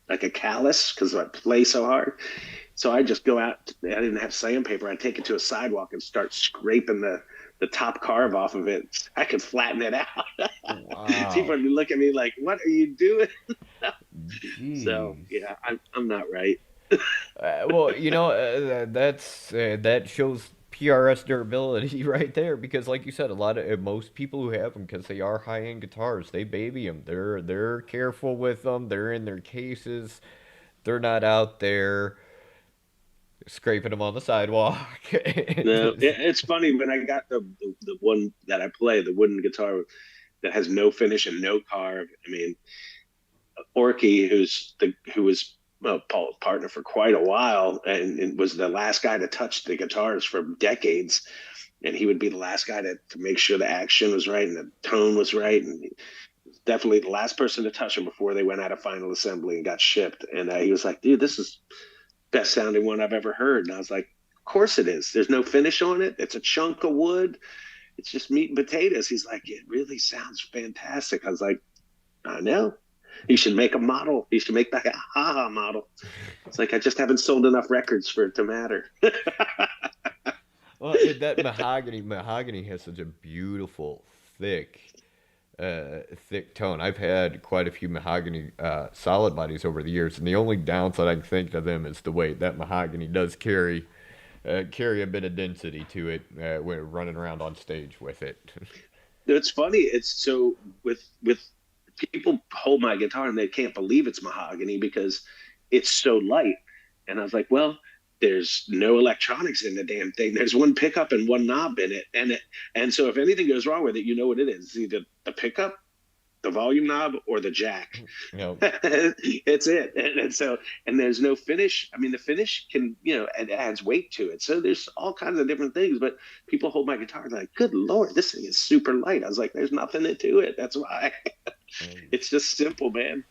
like a callus because I play so hard. So I just go out. I didn't have sandpaper. I'd take it to a sidewalk and start scraping the top carve off of it. I could flatten it out. People
Wow.
would look at me like, "What are you doing?" So
Jeez.
yeah, I'm not right.
Well, that shows PRS durability right there, because like you said, a lot of most people who have them, because they are high-end guitars, they baby them. They're careful with them. They're in their cases. They're not out there scraping them on the sidewalk.
No, it's funny when I got the one that I play, the wooden guitar that has no finish and no carve. I mean, Orky, who was Paul's partner for quite a while, and was the last guy to touch the guitars for decades, and he would be the last guy to make sure the action was right and the tone was right, and definitely the last person to touch them before they went out of final assembly and got shipped. And he was like, "Dude, this is best sounding one I've ever heard." And I was like, "Of course it is. There's no finish on it. It's a chunk of wood. It's just meat and potatoes." He's like, "It really sounds fantastic." I was like, "I know. You should make a model. You should make the Haha model." It's like, I just haven't sold enough records for it to matter.
Well, that mahogany has such a beautiful, thick, thick tone. I've had quite a few mahogany solid bodies over the years, and the only downside I can think of them is the weight. That mahogany does carry a bit of density to it when we're running around on stage with it.
It's funny. It's so with people hold my guitar and they can't believe it's mahogany because it's so light. And I was like, well, there's no electronics in the damn thing. There's one pickup and one knob in it, and so if anything goes wrong with it, you know what it is. It's either the pickup, the volume knob, or the jack.
You know,
It's it. And there's no finish. I mean, the finish can, it adds weight to it. So there's all kinds of different things. But people hold my guitar and they're like, good Lord, this thing is super light. I was like, there's nothing to it. That's why. It's just simple, man.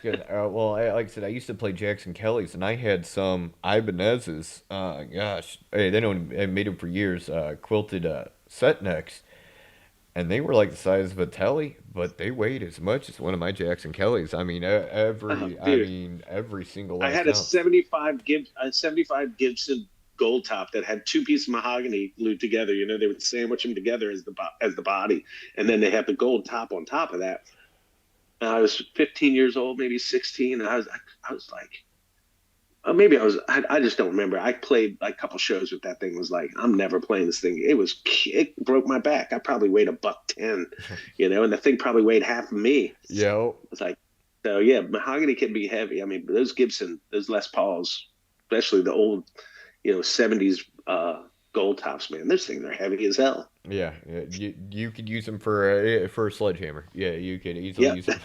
Good. Well, like I said, I used to play Jackson Kelly's, and I had some Ibanez's. Gosh, hey, they don't. I made them for years. Quilted set necks, and they were like the size of a telly, but they weighed as much as one of my Jackson Kellys. I mean,
Oh, dude,
every single
I
last
had a
ounce.
75 Gibson gold top that had two pieces of mahogany glued together. You know, they would sandwich them together as the body, and then they had the gold top on top of that. And I was 15 years old, maybe 16, and I was like, maybe I just don't remember. I played like a couple shows with that thing. Was like, I'm never playing this thing. It broke my back. I probably weighed a buck 10, and the thing probably weighed half of me.
Yo,
It's like, so yeah, mahogany can be heavy. I mean, those Gibson, those Les Pauls, especially the old, 70s gold tops, man, those things are heavy as hell.
yeah, you could use them for a sledgehammer. Yeah, you could easily
Yep,
use them.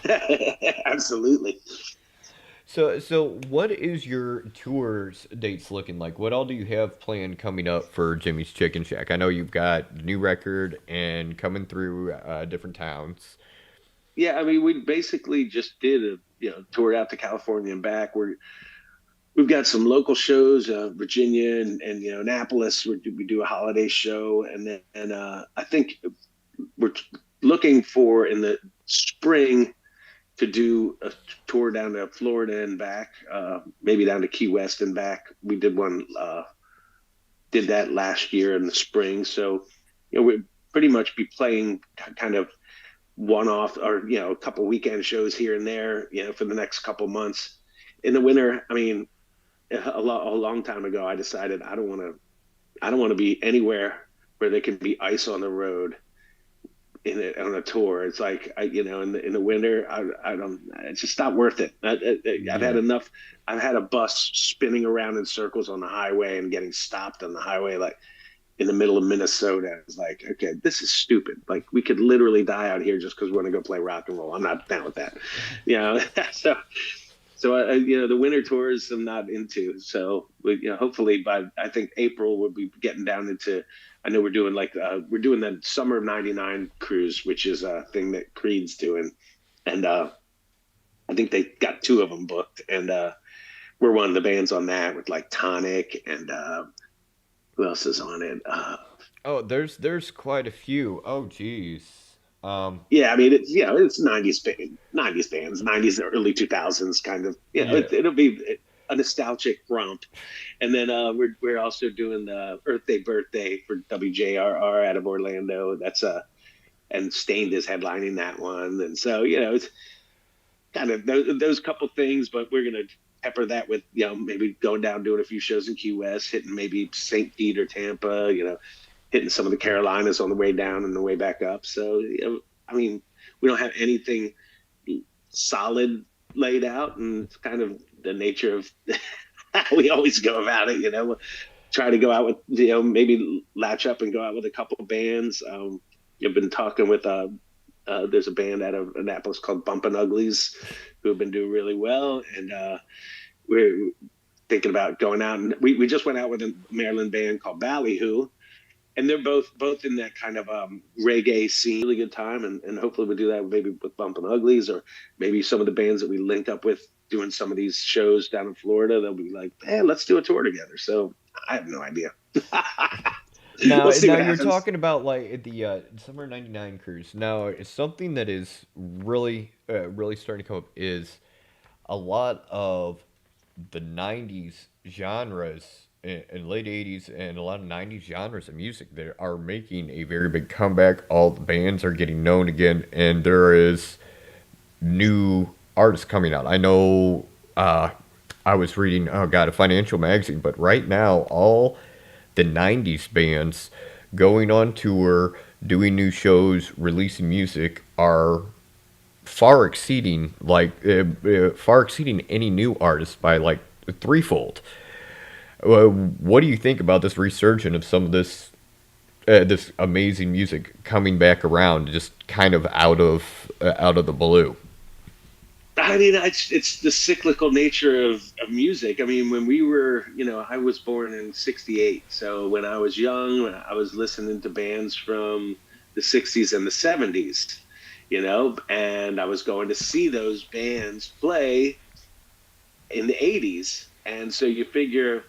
absolutely.
So what is your tours dates looking like? What all do you have planned coming up for Jimmy's Chicken Shack? I know you've got the new record and coming through different towns.
Yeah, I mean, we basically just did a tour out to California and back. We've got some local shows, Virginia and Annapolis. We do a holiday show, and then I think we're looking for in the spring to do a tour down to Florida and back, maybe down to Key West and back. We did that last year in the spring, so we pretty much be playing kind of one off or a couple weekend shows here and there, for the next couple months. In the winter, I mean, a long time ago, I decided I don't want to be anywhere where there can be ice on the road on a tour. It's like in the winter, I don't. It's just not worth it. I've had
Yeah.
enough. I've had a bus spinning around in circles on the highway and getting stopped on the highway like in the middle of Minnesota. It's like, okay, this is stupid. Like we could literally die out here just because we're gonna go play rock and roll. I'm not down with that. You know, so the winter tours I'm not into. So hopefully by I think April we'll be getting down into. I know we're doing the summer of '99 cruise, which is a thing that Creed's doing, and I think they got two of them booked, and we're one of the bands on that with like Tonic and who else is on it?
Oh, there's quite a few. Oh, geez.
Yeah, I mean it's '90s bands, '90s early 2000s kind of.
Yeah.
It'll be a nostalgic romp. And then we're also doing the Earth Day Birthday for WJRR out of Orlando. That's and Stained is headlining that one, and so it's kind of those couple things. But we're gonna pepper that with maybe going down doing a few shows in Key West, hitting maybe St. Pete or Tampa. Hitting some of the Carolinas on the way down and the way back up. So I mean, we don't have anything solid laid out, and it's kind of the nature of how we always go about it. Try to go out with maybe latch up and go out with a couple of bands. I've been talking with there's a band out of Annapolis called Bumpin' Uglies who have been doing really well, and we're thinking about going out. And we just went out with a Maryland band called Ballyhoo, and they're both in that kind of reggae scene. Really good time, and hopefully we'll do that maybe with Bumpin' Uglies or maybe some of the bands that we link up with doing some of these shows down in Florida. They'll be like, hey, let's do a tour together. So I have no idea.
Now,
We'll see
now
what
you're
happens.
talking about like the summer '99 cruise. Now, it's something that is really starting to come up is a lot of the '90s genres and late '80s and a lot of '90s genres of music that are making a very big comeback. All the bands are getting known again, and there is new artists coming out. I know I was reading, oh God, a financial magazine, but right now, all the 90s bands going on tour, doing new shows, releasing music are far exceeding any new artist by like threefold. What do you think about this resurgence of some of this amazing music coming back around, just kind of out of the blue?
I mean, it's the cyclical nature of music. I mean, when we were, I was born in '68. So when I was young, I was listening to bands from the '60s and the '70s. and I was going to see those bands play in the 80s. And so you figure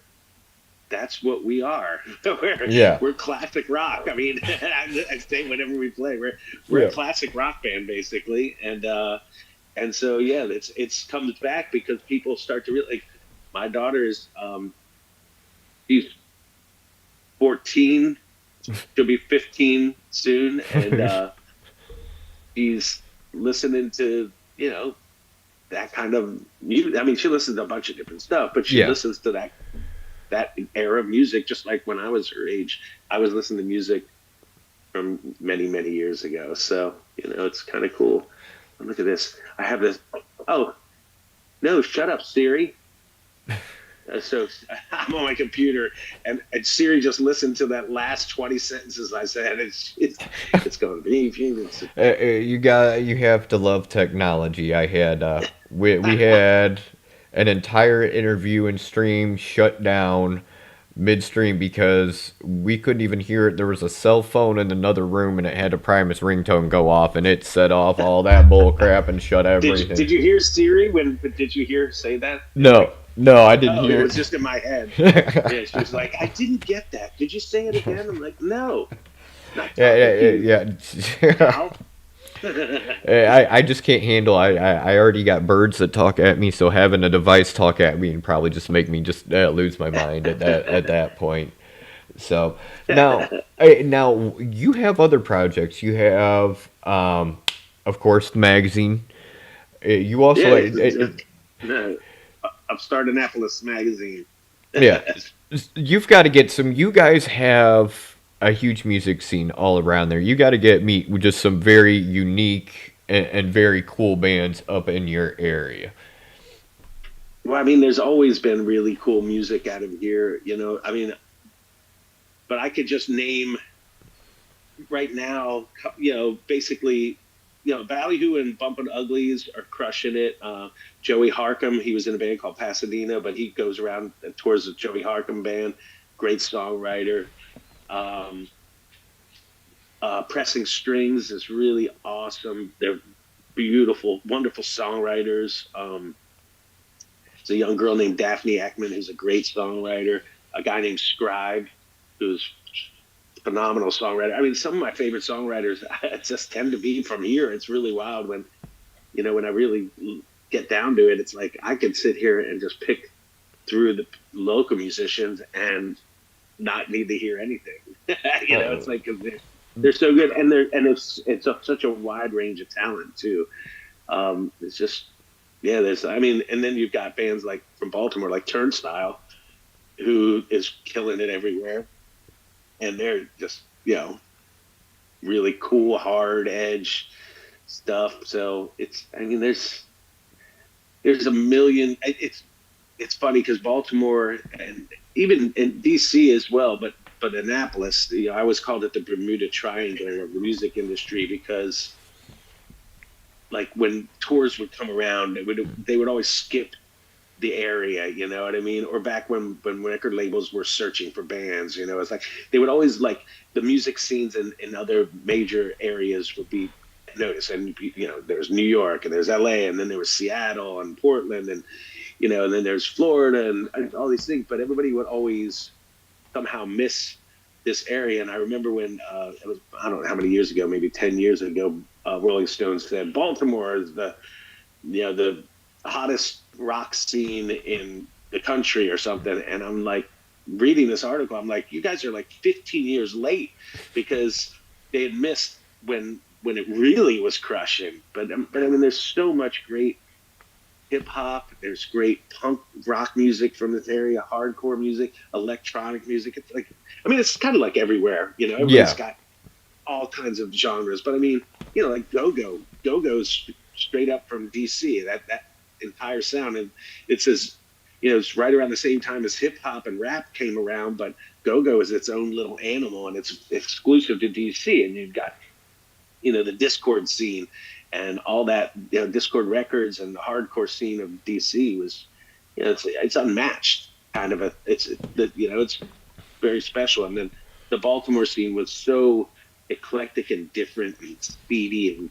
that's what we are. we're
Yeah.
we're classic rock. I mean, I say whenever we play, we're a
Yeah.
classic rock band basically, and so yeah, it's comes back because people start to really like. My daughter is she's 14, she'll be 15 soon, and she's listening to that kind of music. I mean, she listens to a bunch of different stuff, but she
Yeah.
listens to that era of music just like when I was her age. I was listening to music from many years ago, so it's kind of cool. Look at this. I have this. Oh no! Shut up, Siri. So I'm on my computer, and Siri just listened to that last 20 sentences I said. It's going to be.
You have to love technology. We had an entire interview and stream shut down midstream because we couldn't even hear it. There was a cell phone in another room and it had a Primus ringtone go off and it set off all that bull crap and shut everything.
Did you hear Siri when? Did you hear her say that?
No, no, I didn't
Oh, it
hear
was
it.
just in my head. Yeah, she was like, I didn't get that. Did you say it again? I'm like, no, not
Yeah,
talking to
yeah,
you,
yeah, yeah.
pal.
I just can't handle. I already got birds that talk at me, so having a device talk at me and probably just make me just lose my mind at that point. So now you have other projects. You have, of course, the magazine. You also,
Yeah, no, Upstart Annapolis magazine.
yeah, you've got to get some. You guys have a huge music scene all around there. You got to get meet with just some very unique and very cool bands up in your area.
Well, I mean, there's always been really cool music out of here, I mean, but I could just name right now, basically, Ballyhoo and Bumpin' Uglies are crushing it. Joey Harcum, he was in a band called Pasadena, but he goes around and tours the Joey Harcum band. Great songwriter. Um, Pressing Strings is really awesome. They're beautiful, wonderful songwriters. There's a young girl named Daphne Ekman who's a great songwriter. A guy named Scribe who's phenomenal songwriter. I mean, some of my favorite songwriters just tend to be from here. It's really wild when I really get down to it. It's like I could sit here and just pick through the local musicians and not need to hear anything.
Uh,
It's like 'cause they're so good, and such a wide range of talent too. It's just yeah. There's I mean, and then you've got bands like from Baltimore, like Turnstile, who is killing it everywhere, and they're just really cool, hard edge stuff. So I mean, there's a million. It's funny because Baltimore and even in DC as well, but Annapolis, I always called it the Bermuda Triangle of the music industry because like when tours would come around, they would always skip the area, you know what I mean? Or back when record labels were searching for bands, it's like they would always like the music scenes in other major areas would be noticed. And there's New York and there's LA and then there was Seattle and Portland and and then there's Florida and all these things, but everybody would always somehow miss this area. And I remember when it was I don't know how many years ago, maybe 10 years ago, Rolling Stones said Baltimore is the hottest rock scene in the country or something. And I'm like reading this article, I'm like, you guys are like 15 years late because they had missed when it really was crushing. But I mean, there's so much great hip hop. There's great punk rock music from this area, hardcore music, electronic music. It's like, I mean, it's kind of like everywhere. Everybody's
yeah,
got all kinds of genres. But I mean, like go go's straight up from DC. That entire sound, and it says, it's right around the same time as hip hop and rap came around. But go go is its own little animal, and it's exclusive to DC. And you've got the Discord scene and all that. Discord Records and the hardcore scene of DC was, it's unmatched. Kind of it's very special. And then the Baltimore scene was so eclectic and different and speedy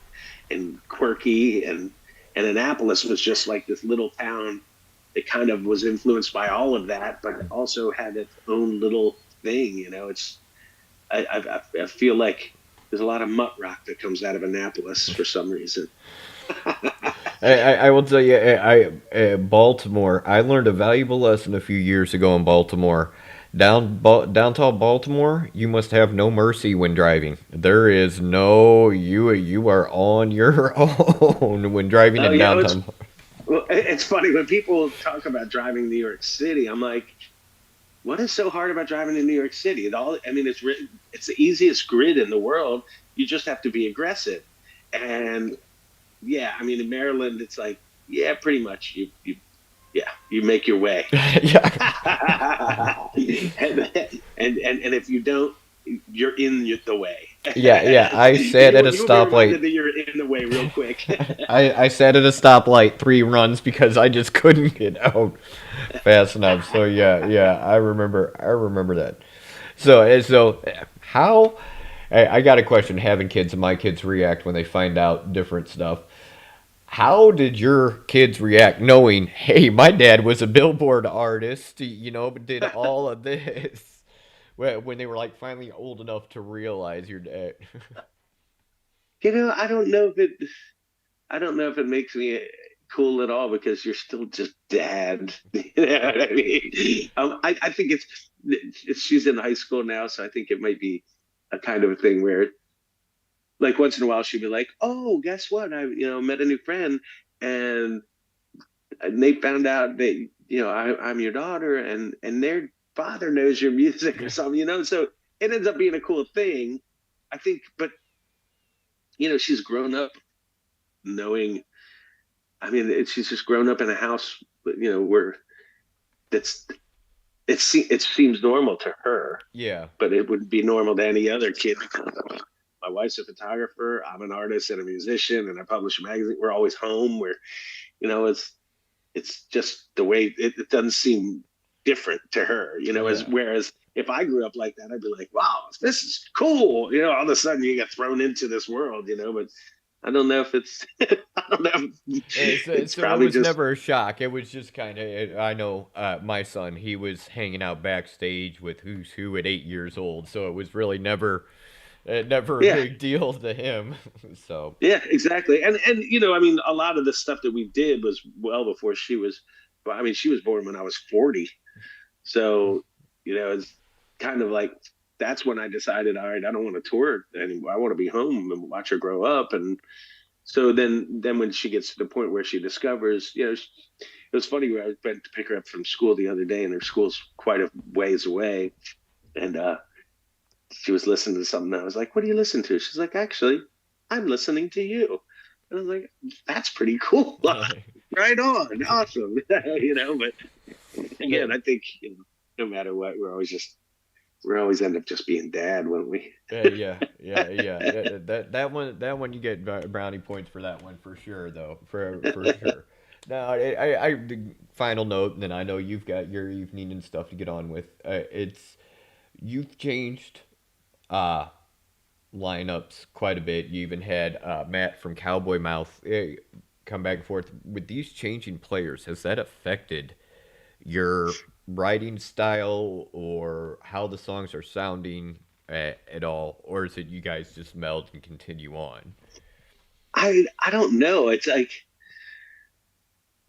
and quirky, and Annapolis was just like this little town that kind of was influenced by all of that, but also had its own little thing. It's I feel like there's a lot of mutt rock that comes out of Annapolis for some reason.
I will tell you, Baltimore. I learned a valuable lesson a few years ago in Baltimore. Downtown Baltimore, you must have no mercy when driving. There is no you are on your own when driving
Oh
in
yeah,
downtown.
it's funny when people talk about driving New York City. I'm like, what is so hard about driving in New York City? I mean, it's the easiest grid in the world. You just have to be aggressive. And yeah, I mean, in Maryland, it's like, yeah, pretty much yeah, you make your way.
Yeah,
And if you don't, you're in the way.
yeah. I sat at a
You'll be
stoplight.
reminded that you're in the way real quick.
I sat at a stoplight 3 runs because I just couldn't get out fast enough. So yeah. I remember that. So how? I got a question. Having kids and my kids react when they find out different stuff. How did your kids react knowing, hey, my dad was a Billboard artist, but did all of this when they were like finally old enough to realize your dad?
I don't know if it makes me cool at all because you're still just dad. You know what I mean? I think she's in high school now, so I think it might be a kind of a thing where, like, once in a while she'd be like, "Oh, guess what? I met a new friend, and Nate found out that I'm your daughter, and their father knows your music or something." So it ends up being a cool thing, I think. But she's grown up knowing. I mean, she's just grown up in a house, where that's it seems normal to her,
Yeah.
but it wouldn't be normal to any other kid. My wife's a photographer. I'm an artist and a musician, and I publish a magazine. We're always home. It's just the way it doesn't seem different to her. As
Yeah.
whereas if I grew up like that, I'd be like, wow, this is cool. All of a sudden you get thrown into this world. But I don't know if it's I don't know. It's
So it
probably
was
just
never a shock. It was just kind of. I know my son. He was hanging out backstage with who's who at 8 years old. So it was really never a
yeah.
big deal to him. So
Yeah, exactly. And I mean, a lot of the stuff that we did was well before she was. Well, I mean, she was born when I was 40. So, it's kind of like that's when I decided, all right, I don't want to tour anymore. I want to be home and watch her grow up. And so then when she gets to the point where she discovers, it was funny where I went to pick her up from school the other day, and her school's quite a ways away, and she was listening to something. I was like, "What do you listen to?" She's like, "Actually, I'm listening to you." And I was like, "That's pretty cool." Right on, awesome. But again, I think no matter what, we're always end up just being dad, won't we?
yeah. That one you get brownie points for that one for sure though for sure. Now the final note, and then I know you've got your evening and stuff to get on with. It's you've changed uh lineups quite a bit. You even had Matt from Cowboy Mouth come back and forth with these changing players. Has that affected your writing style or how the songs are sounding at all, or is it you guys just meld and continue on?
I don't know. It's like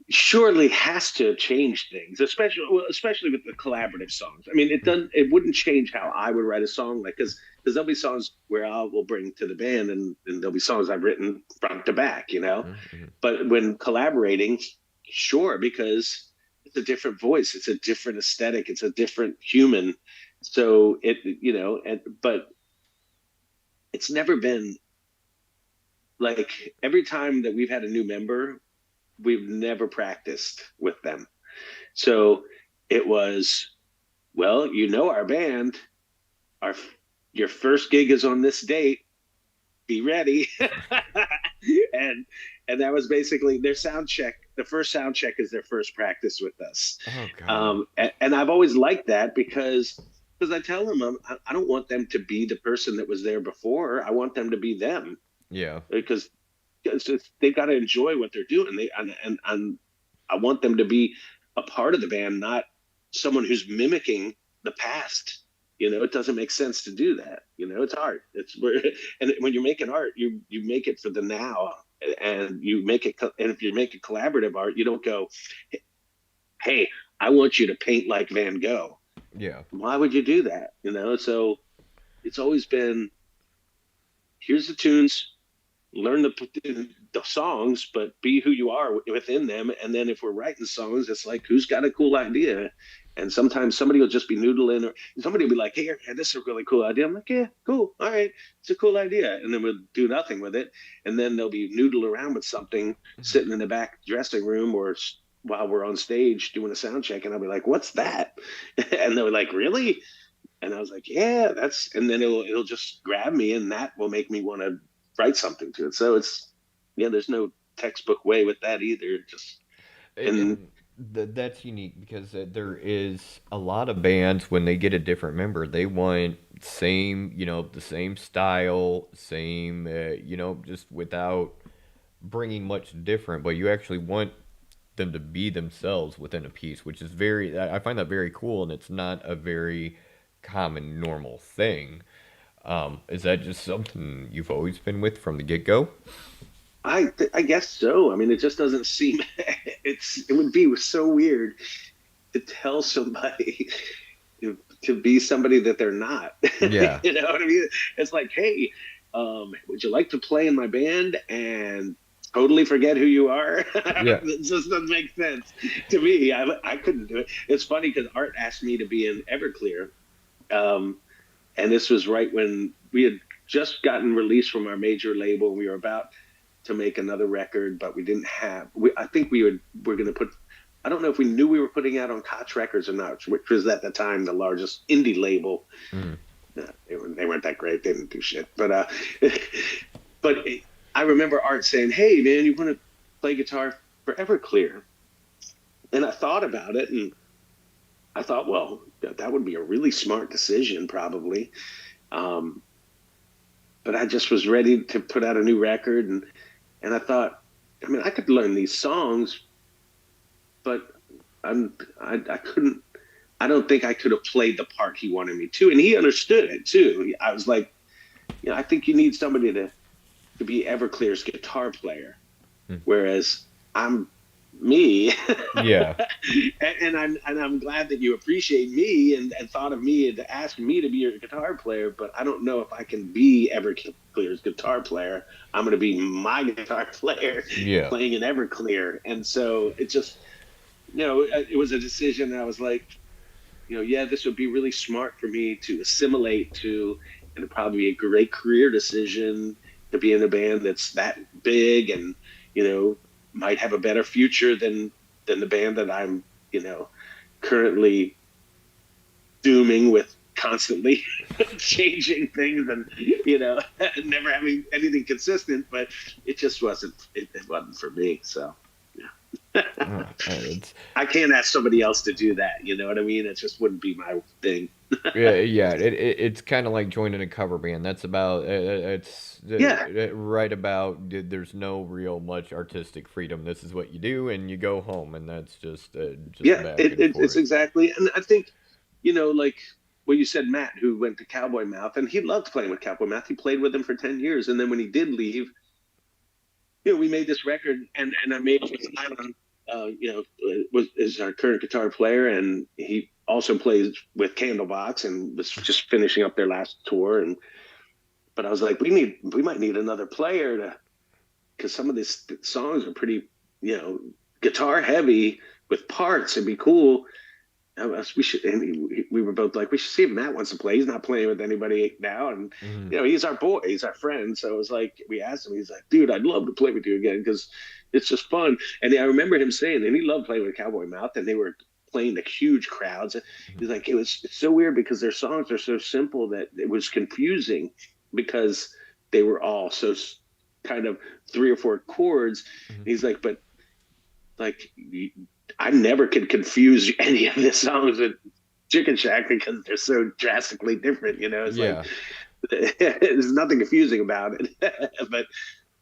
surely has to change things, especially with the collaborative songs. I mean, it wouldn't change how I would write a song, like because there'll be songs where I will bring to the band, and there'll be songs I've written front to back.
Mm-hmm.
But when collaborating, sure, because it's a different voice, it's a different aesthetic, it's a different human. So but it's never been like every time that we've had a new member, we've never practiced with them. So it was, well, our band, our your first gig is on this date. Be ready. and and that was basically their sound check. The first sound check is their first practice with us.
Oh God.
And I've always liked that because I tell them I don't want them to be the person that was there before. I want them to be them
Yeah.
because they've got to enjoy what they're doing. And I want them to be a part of the band, not someone who's mimicking the past. It doesn't make sense to do that. It's art. And when you're making art, you make it for the now, and you make it. And if you make a collaborative art, you don't go, "Hey, I want you to paint like Van Gogh."
Yeah.
Why would you do that? So it's always been, here's the tunes, learn the songs, but be who you are within them. And then if we're writing songs, it's like, who's got a cool idea? And sometimes somebody will just be noodling, or somebody will be like, "Hey, this is a really cool idea." I'm like, "Yeah, cool. All right. It's a cool idea." And then we'll do nothing with it. And then they'll be noodle around with something sitting in the back dressing room, or while we're on stage doing a sound check. And I'll be like, "What's that?" And they're like, "Really?" And I was like, "Yeah, that's," and then it'll just grab me, and that will make me want to write something to it. So there's no textbook way with that either. Just, and
And that's unique because there is a lot of bands when they get a different member, they want same, the same style, same, just without bringing much different, but you actually want them to be themselves within a piece, which is I find that very cool, and it's not a very common, normal thing. Is that just something you've always been with from the get go?
I guess so. I mean, it just doesn't seem it would be so weird to tell somebody to be somebody that they're not.
Yeah,
You know what I mean? It's like, "Hey, would you like to play in my band and totally forget who you are?"
yeah.
It just doesn't make sense to me. I couldn't do it. It's funny because Art asked me to be in Everclear, um, and this was right when we had just gotten released from our major label, and we were about to make another record, but we didn't have. I think we're going to put. I don't know if we knew we were putting out on Koch Records or not, which was at the time the largest indie label.
Mm.
They weren't that great. They didn't do shit. But but I remember Art saying, "Hey man, you want to play guitar for Everclear?" And I thought about it, and I thought, well, that would be a really smart decision, probably. Um, but I just was ready to put out a new record, and I thought, I mean, I could learn these songs, but I couldn't. I don't think I could have played the part he wanted me to, and he understood it too. I was like, I think you need somebody to be Everclear's guitar player,
Mm.
whereas I'm me.
Yeah,
And I'm glad that you appreciate me and thought of me and to ask me to be your guitar player, but I don't know if I can be Everclear's guitar player. I'm going to be my guitar player
yeah.
playing in Everclear. And so it just, it was a decision. I was like, yeah, this would be really smart for me to assimilate to, and it'd probably be a great career decision to be in a band that's that big and, might have a better future than the band that I'm, currently dooming with constantly changing things and, never having anything consistent. But it wasn't for me. So
It's
I can't ask somebody else to do that. You know what I mean? It just wouldn't be my thing.
yeah, yeah. It's kind of like joining a cover band. That's about it's
Yeah.
right about. There's no real much artistic freedom. This is what you do, and you go home, and that's just
Yeah,
back and
it's
forth.
exactly. And I think, like what you said, Matt, who went to Cowboy Mouth, and he loved playing with Cowboy Mouth. He played with them for 10 years. And then when he did leave, we made this record, and I made it with Nylon, is our current guitar player. And he also plays with Candlebox and was just finishing up their last tour. But I was like, we might need another player because some of these songs are pretty, guitar heavy with parts. It'd be cool. We should, and we were both like, we should see if Matt wants to play. He's not playing with anybody now, and
Hmm.
he's our boy, he's our friend. So it was like, we asked him. He's like, "Dude, I'd love to play with you again because it's just fun." And I remember him saying, and he loved playing with Cowboy Mouth, and they were playing to huge crowds. He's like, it's so weird because their songs are so simple that it was confusing because they were all so kind of three or four chords.
Hmm.
And he's like, but like I never could confuse any of the songs with Chicken Shack because they're so drastically different. It's like
Yeah.
there's nothing confusing about it. But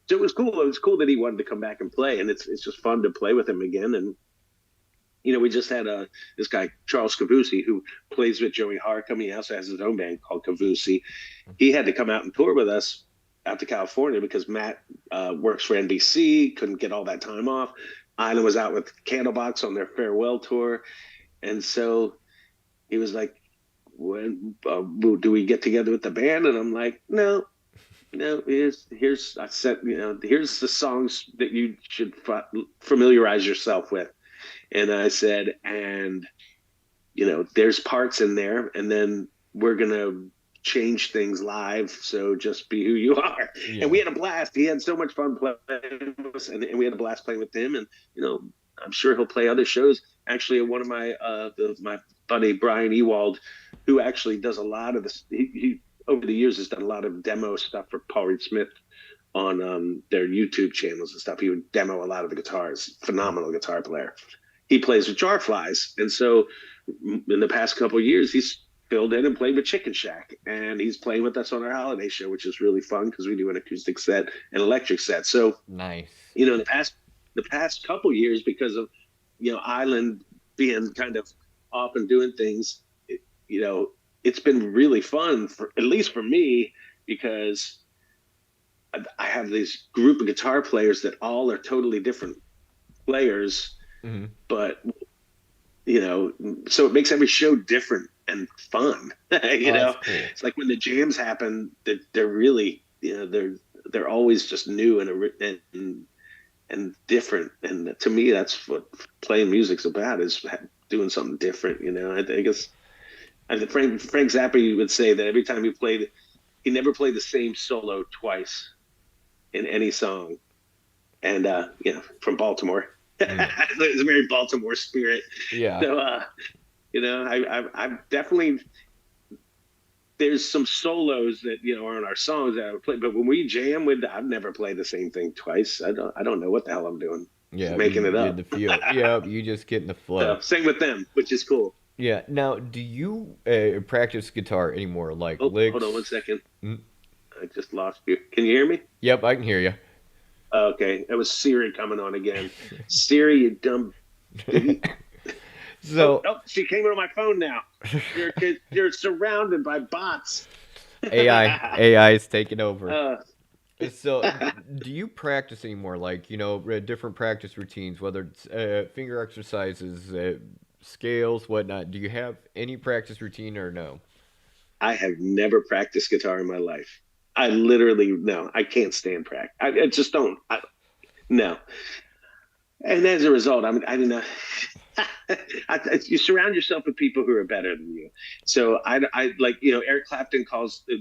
So it was cool. It was cool that he wanted to come back and play, and it's just fun to play with him again. And we just had this guy Charles Cavusi who plays with Joey Harcum. He also has his own band called Cavusi. He had to come out and tour with us out to California because Matt works for NBC, couldn't get all that time off. Island was out with Candlebox on their farewell tour, and so he was like, "When do we get together with the band?" And I'm like, "No, no. Here's I said, here's the songs that you should familiarize yourself with." And I said, and there's parts in there, and then we're gonna change things live. So just be who you are. Yeah. And we had a blast. He had so much fun playing with us, and we had a blast playing with him. And I'm sure he'll play other shows. Actually, one of my buddy Brian Ewald, who actually does a lot of this. He over the years has done a lot of demo stuff for Paul Reed Smith on their YouTube channels and stuff. He would demo a lot of the guitars. Phenomenal guitar player. He plays with Jarflies, and so in the past couple of years, he's filled in and played with Chicken Shack, and he's playing with us on our holiday show, which is really fun because we do an acoustic set and electric set. So
nice.
The past couple of years, because of Island being kind of off and doing things, it's been really fun for at least for me because I have this group of guitar players that all are totally different players, mm-hmm. but so it makes every show different and fun. Cool. It's like when the jams happen, that they're really they're always just new and different. And to me, that's what playing music's about, is doing something different. I guess Frank Zappa would say that every time he never played the same solo twice in any song. And from Baltimore. It's a very Baltimore spirit.
Yeah.
So I've definitely, there's some solos that are on our songs that I would play, but when we jam I've never played the same thing twice. I don't know what the hell I'm doing.
Yeah,
just making it up.
The feel. Yeah, you just get in the flow.
Sing with them, which is cool.
Yeah. Now, do you practice guitar anymore? Like licks?
Hold on 1 second. Mm-hmm. I just lost you. Can you hear me?
Yep, I can hear you.
Okay, it was Siri coming on again. Siri, you dumb.
So
she came into my phone now. You're surrounded by bots.
AI is taking over. So, do you practice anymore? Like different practice routines, whether it's finger exercises, scales, whatnot. Do you have any practice routine or no?
I have never practiced guitar in my life. I literally, no, I can't stand practice. I just don't. No. And as a result, I mean, you surround yourself with people who are better than you. So I like, Eric Clapton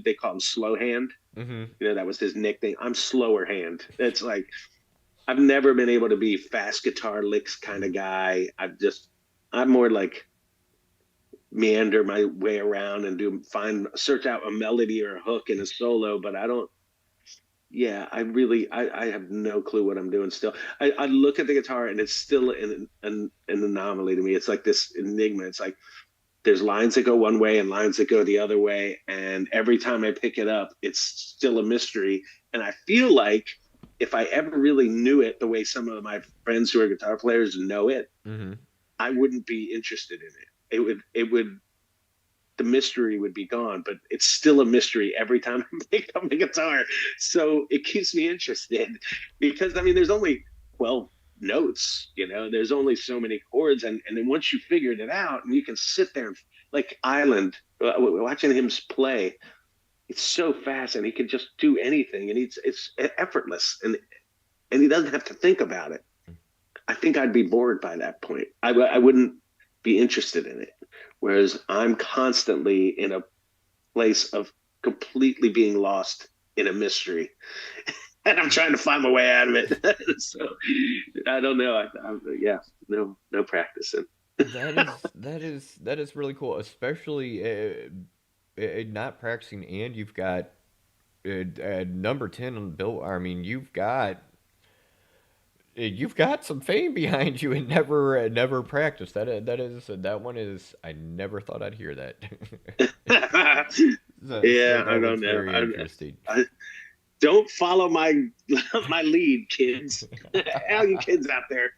they call him slow hand. Mm-hmm. That was his nickname. I'm slower hand. It's like, I've never been able to be fast guitar licks kind of guy. I'm more like meander my way around and search out a melody or a hook in a solo, but I don't. Yeah, I have no clue what I'm doing still. I look at the guitar and it's still an anomaly to me. It's like this enigma. It's like there's lines that go one way and lines that go the other way, and every time I pick it up, it's still a mystery. And I feel like if I ever really knew it the way some of my friends who are guitar players know it, mm-hmm. I wouldn't be interested in it. It would the mystery would be gone, but it's still a mystery every time I pick up the guitar. So it keeps me interested because there's only 12 notes, there's only so many chords. And then once you figured it out and you can sit there like Island, watching him play, it's so fast and he can just do anything and it's effortless and he doesn't have to think about it. I think I'd be bored by that point. I wouldn't be interested in it. Whereas I'm constantly in a place of completely being lost in a mystery, and I'm trying to find my way out of it. So I don't know. No practicing.
That is really cool, especially not practicing, and you've got number 10 on the bill. I mean, you've got some fame behind you and never practiced. That one is. I never thought I'd hear that.
Yeah, I don't know.
Very interesting.
don't follow my my lead, kids. All you kids out there.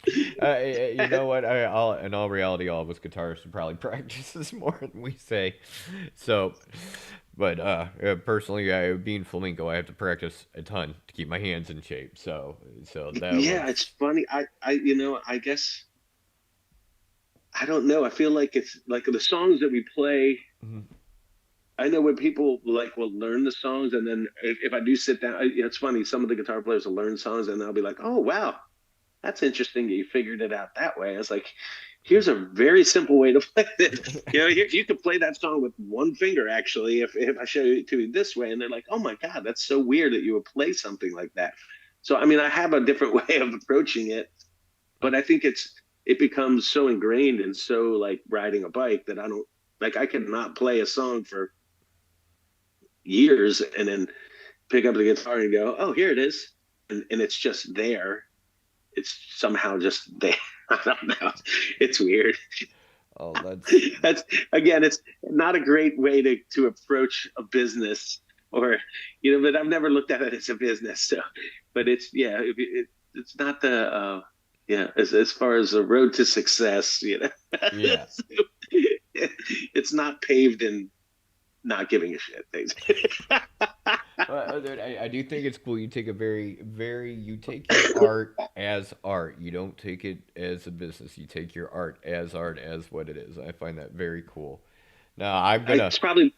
You know what? In all reality, all of us guitarists should probably practice this more than we say. So, but personally, being flamenco, I have to practice a ton to keep my hands in shape. So that
Yeah, it's
was.
funny. I guess I don't know. I feel like it's like the songs that we play.
Mhm.
I know when people like will learn the songs, and then if I do sit down, it's funny. Some of the guitar players will learn songs, and they'll be like, "Oh wow, that's interesting that you figured it out that way." I was like, "Here's a very simple way to play it. You could play that song with one finger actually. If I show it to you this way," and they're like, "Oh my god, that's so weird that you would play something like that." So I mean, I have a different way of approaching it, but I think it becomes so ingrained and so like riding a bike that I don't like. I cannot play a song for years and then pick up the guitar and go, "Oh, here it is," and it's just there. It's somehow just there. I don't know. It's weird.
Oh, that's.
That's again, it's not a great way to approach a business, or but I've never looked at it as a business. So, but it's yeah, it's not the yeah as far as the road to success.
Yeah.
It's not paved in not giving a shit things.
Dude, I do think it's cool. You take a you take your art as art. You don't take it as a business. You take your art as what it is. I find that very cool. Now, I'm gonna.
It's probably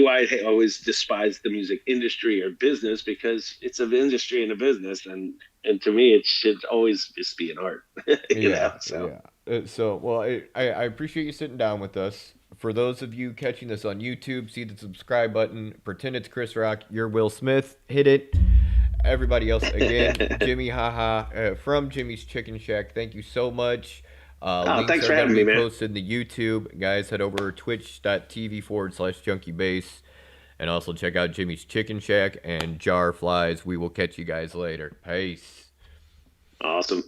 why I always despise the music industry or business, because it's an industry and a business, and to me it should always just be an art.
Yeah,
So
yeah. Well, I appreciate you sitting down with us. For those of you catching this on YouTube, see the subscribe button. Pretend it's Chris Rock. You're Will Smith. Hit it. Everybody else, again, Jimmy Haha from Jimmy's Chicken Shack. Thank you so much.
oh,
Links
thanks
are
for
going to
having me,
be
man.
posted in the YouTube. Guys, head over to twitch.tv/junkiebase. And also check out Jimmy's Chicken Shack and Jar Flies. We will catch you guys later. Peace.
Awesome.